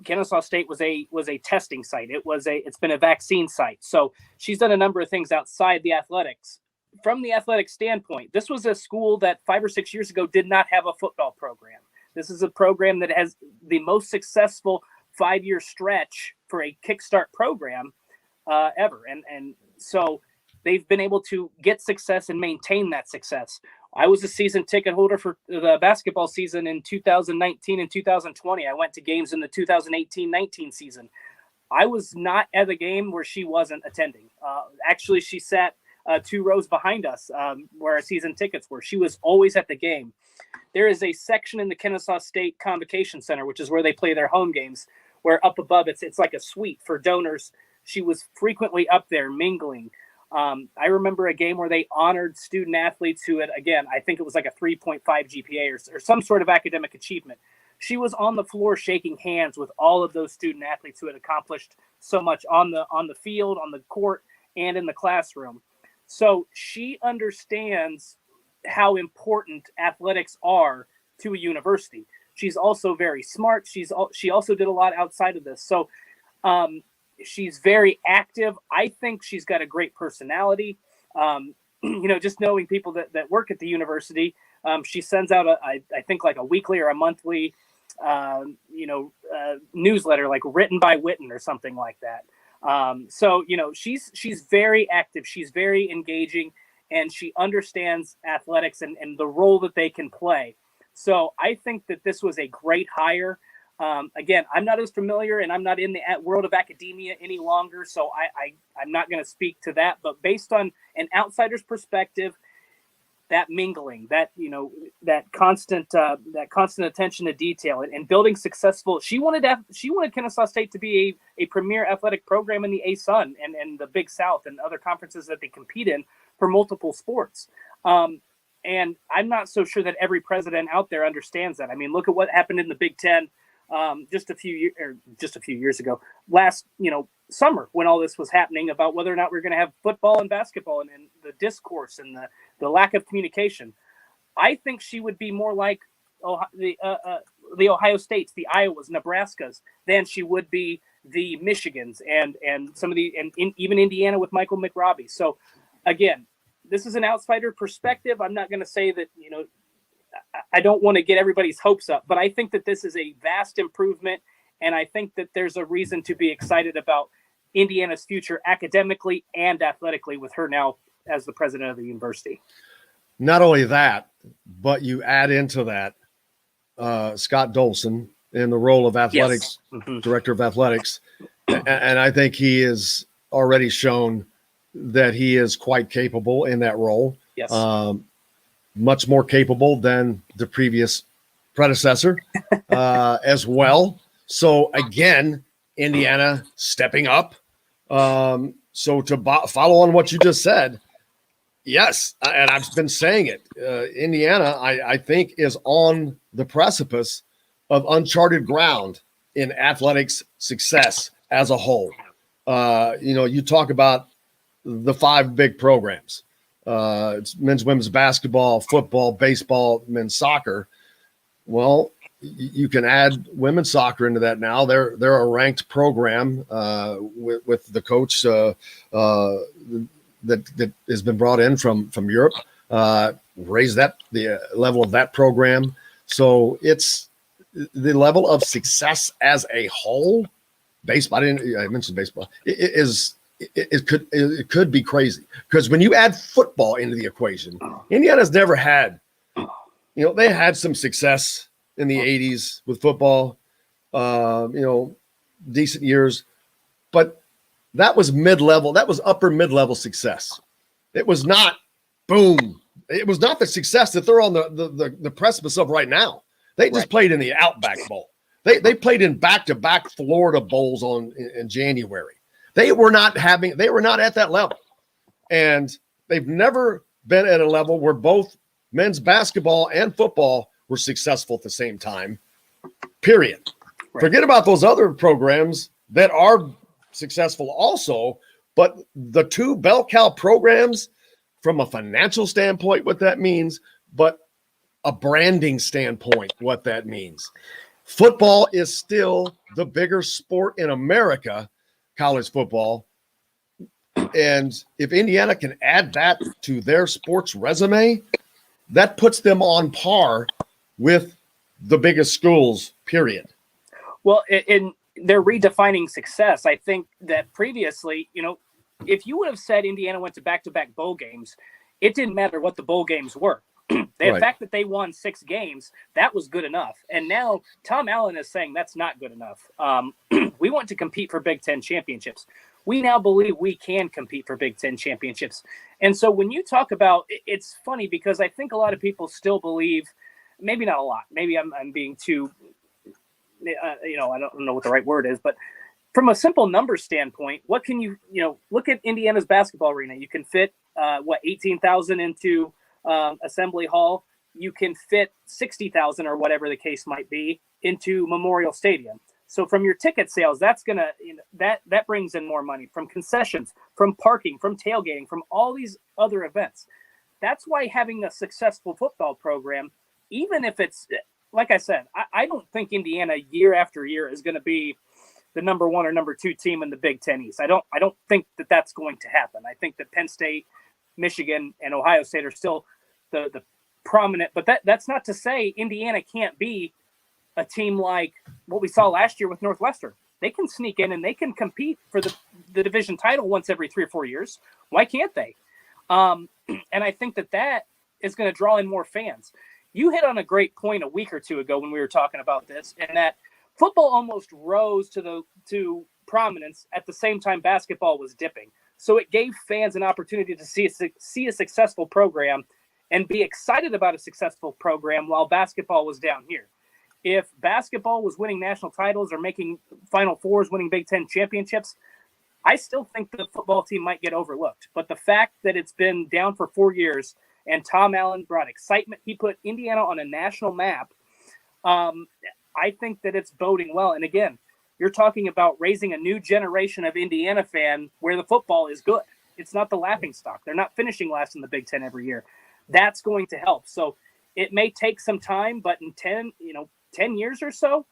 Kennesaw State was a testing site. It's been a vaccine site. So she's done a number of things outside the athletics. From the athletic standpoint, this was a school that 5 or 6 years ago did not have a football program. This is a program that has the most successful 5-year stretch for a kickstart program ever. And so they've been able to get success and maintain that success. I was a season ticket holder for the basketball season in 2019 and 2020. I went to games in the 2018-19 season. I was not at a game where she wasn't attending. Actually, she sat 2 rows behind us where our season tickets were. She was always at the game. There is a section in the Kennesaw State Convocation Center, which is where they play their home games, where up above it's like a suite for donors. She was frequently up there mingling. I remember a game where they honored student athletes who had, again, I think it was like a 3.5 GPA or some sort of academic achievement. She was on the floor shaking hands with all of those student athletes who had accomplished so much on the field, on the court, and in the classroom. So she understands how important athletics are to a university. She's also very smart. She also did a lot outside of this. So she's very active. I think she's got a great personality. Just knowing people that work at the university, she sends out I think like a weekly or a monthly, newsletter, like written by Witten or something like that. She's very active. She's very engaging, and she understands athletics and the role that they can play. So I think that this was a great hire. Again, I'm not as familiar and I'm not in the world of academia any longer, so I'm not going to speak to that. But based on an outsider's perspective, that mingling, that constant attention to detail and building successful. She wanted Kennesaw State to be a premier athletic program in the ASUN and the Big South and other conferences that they compete in for multiple sports. And I'm not so sure that every president out there understands that. I mean, look at what happened in the Big Ten just a few years ago, last summer, when all this was happening about whether or not we're going to have football and basketball and the discourse and the lack of communication. I think she would be more like the Ohio States, the Iowas, Nebraskas, than she would be the Michigans and some of even Indiana with Michael McRobbie. So again, this is an outsider perspective. I'm not going to say that, I don't want to get everybody's hopes up, but I think that this is a vast improvement. And I think that there's a reason to be excited about Indiana's future academically and athletically with her now as the president of the university. Not only that, but you add into that Scott Dolson in the role of athletics, yes. Mm-hmm. Director of athletics. And I think he has already shown that he is quite capable in that role. Yes. Much more capable than the previous predecessor as well. So again, Indiana stepping up. So to follow on what you just said, yes, and I've been saying it, Indiana, I think, is on the precipice of uncharted ground in athletics success as a whole. You talk about the 5 big programs. It's men's, women's basketball, football, baseball, men's soccer. Well, you can add women's soccer into that now. They're a ranked program with the coach that has been brought in from Europe. Raise the level of that program. So it's the level of success as a whole. Baseball. I mentioned baseball. It could be crazy because when you add football into the equation, Indiana's never had. They had some success in the 80s with football, decent years, but that was mid-level. That was upper mid-level success. It was not boom. It was not the success that they're on the precipice of right now. They just played in the Outback Bowl. They played in back-to-back Florida Bowls in January. They were not at that level. And they've never been at a level where both men's basketball and football were successful at the same time, period. Right. Forget about those other programs that are successful also, but the 2 bell cow programs from a financial standpoint, what that means, but a branding standpoint, what that means. Football is still the bigger sport in America, college football. And if Indiana can add that to their sports resume, that puts them on par with the biggest schools, period. Well, they're redefining success. I think that previously, if you would have said Indiana went to back-to-back bowl games, it didn't matter what the bowl games were. The fact that they won 6 games, that was good enough. And now Tom Allen is saying that's not good enough. We want to compete for Big Ten championships. We now believe we can compete for Big Ten championships. And so when you talk about, it's funny because I think a lot of people still believe, maybe not a lot, maybe I'm being too, I don't know what the right word is, but from a simple number standpoint, what can you look at Indiana's basketball arena. You can fit 18,000 into Assembly Hall. You can fit 60,000 or whatever the case might be into Memorial Stadium. So from your ticket sales, that's gonna that brings in more money from concessions, from parking, from tailgating, from all these other events. That's why having a successful football program, even if it's like I said, I don't think Indiana year after year is going to be the number 1 or number 2 team in the Big Ten East. I don't think that that's going to happen. I think that Penn State, Michigan, and Ohio State are still the prominent, but that's not to say Indiana can't be a team like what we saw last year with Northwestern. They can sneak in and they can compete for the division title once every 3 or 4 years. Why can't they? And I think that is going to draw in more fans. You hit on a great point a week or two ago when we were talking about this, and that football almost rose to prominence at the same time basketball was dipping. So it gave fans an opportunity to see a successful program and be excited about a successful program while basketball was down here. If basketball was winning national titles or making Final Fours, winning Big Ten championships, I still think the football team might get overlooked. But the fact that it's been down for 4 years and Tom Allen brought excitement, he put Indiana on a national map, I think that it's boding well. And again, you're talking about raising a new generation of Indiana fan where the football is good. It's not the laughingstock. They're not finishing last in the Big Ten every year. That's going to help. So it may take some time, but in 10 years or so,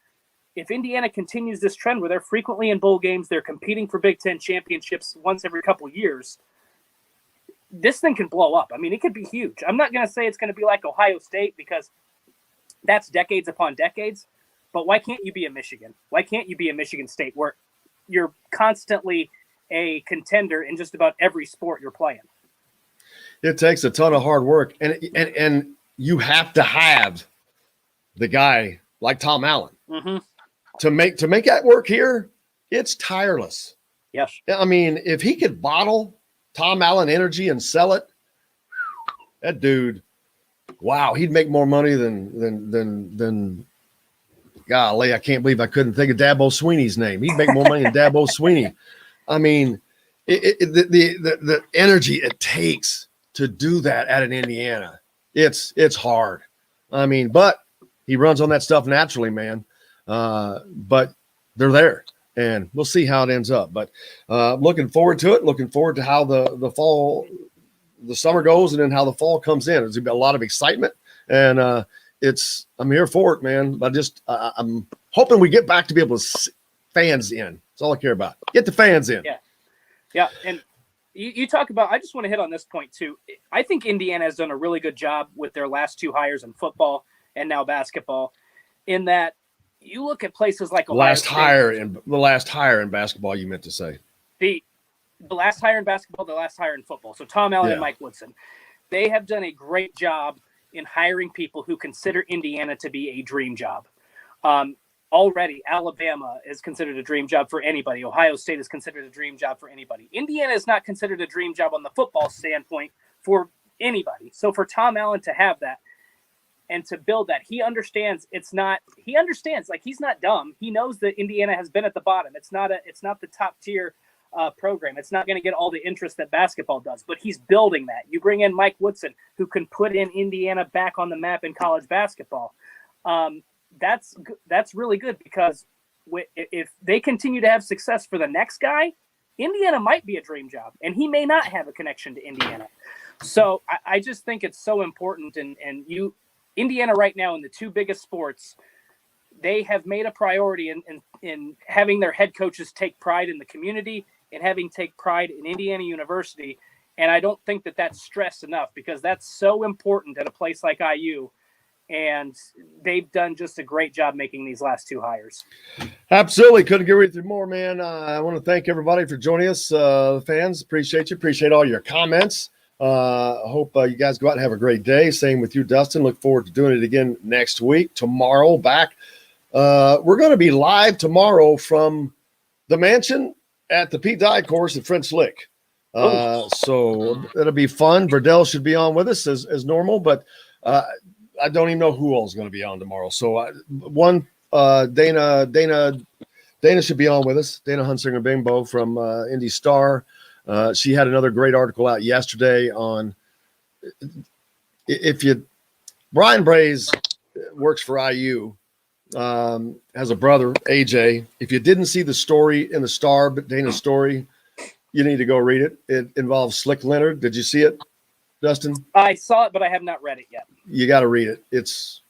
if Indiana continues this trend where they're frequently in bowl games, they're competing for Big Ten championships once every couple of years, this thing can blow up. I mean, it could be huge. I'm not going to say it's going to be like Ohio State because that's decades upon decades, but why can't you be a Michigan? Why can't you be a Michigan State where you're constantly a contender in just about every sport you're playing? It takes a ton of hard work, and you have to have the guy like Tom Allen to make that work here. It's tireless. Yes. I mean, if he could bottle Tom Allen energy and sell it, that dude, wow, he'd make more money than golly, I can't believe I couldn't think of Dabo Sweeney's name. He'd make more money than Dabo Sweeney. I mean, the energy it takes to do that at an Indiana, it's hard. I mean, but he runs on that stuff naturally, man. But they're there, and we'll see how it ends up. But looking forward to it. Looking forward to how the summer goes, and then how the fall comes in. There's gonna be a lot of excitement, and I'm here for it, man. But I'm hoping we get back to be able to fans in. That's all I care about. Get the fans in. Yeah, and you talk about. I just want to hit on this point too. I think Indiana has done a really good job with their last 2 hires in football and now basketball, in that you look at places like the last hire in basketball. You meant to say the last hire in basketball, the last hire in football. So Tom Allen and Mike Woodson, they have done a great job in hiring people who consider Indiana to be a dream job. Already, Alabama is considered a dream job for anybody. Ohio State is considered a dream job for anybody. Indiana is not considered a dream job on the football standpoint for anybody. So for Tom Allen to have that and to build that, he understands like he's not dumb. He knows that Indiana has been at the bottom. It's not the top tier program. It's not going to get all the interest that basketball does, but he's building that. You bring in Mike Woodson, who can put in Indiana back on the map in college basketball. That's really good, because if they continue to have success for the next guy, Indiana might be a dream job, and he may not have a connection to Indiana. So I just think it's so important. And Indiana right now in the 2 biggest sports, they have made a priority in having their head coaches take pride in the community and having take pride in Indiana University. And I don't think that that's stressed enough, because that's so important at a place like IU. And they've done just a great job making these last 2 hires. Absolutely. Couldn't agree with you more, man. I want to thank everybody for joining us. Fans, appreciate you. Appreciate all your comments. I hope you guys go out and have a great day. Same with you, Dustin. Look forward to doing it again next week. Tomorrow, back. We're going to be live tomorrow from the mansion at the Pete Dye course at French Lick. So it'll be fun. Verdell should be on with us as normal, but I don't even know who else is going to be on tomorrow. So Dana should be on with us. Dana Hunsinger Bingbo from Indy Star. She had another great article out yesterday on Brian Braze works for IU, has a brother, AJ. If you didn't see the story in the Star, but Dana's story, you need to go read it. It involves Slick Leonard. Did you see it, Dustin? I saw it, but I have not read it yet. You got to read it.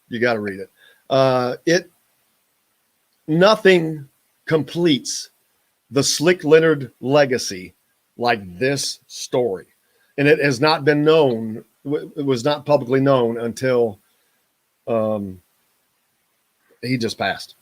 You got to read it. Nothing completes the Slick Leonard legacy like this story. And it has not been known. It was not publicly known until he just passed.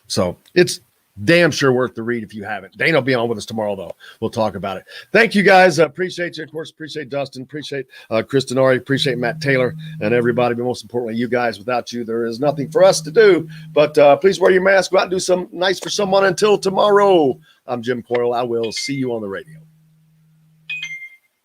So it's damn sure worth the read if you haven't. Dana will be on with us tomorrow, though. We'll talk about it. Thank you, guys. Appreciate you. Of course, appreciate Dustin. Appreciate Chris Denari. Appreciate Matt Taylor and everybody. But most importantly, you guys. Without you, there is nothing for us to do. But please wear your mask. Go out and do something nice for someone. Until tomorrow, I'm Jim Coyle. I will see you on the radio.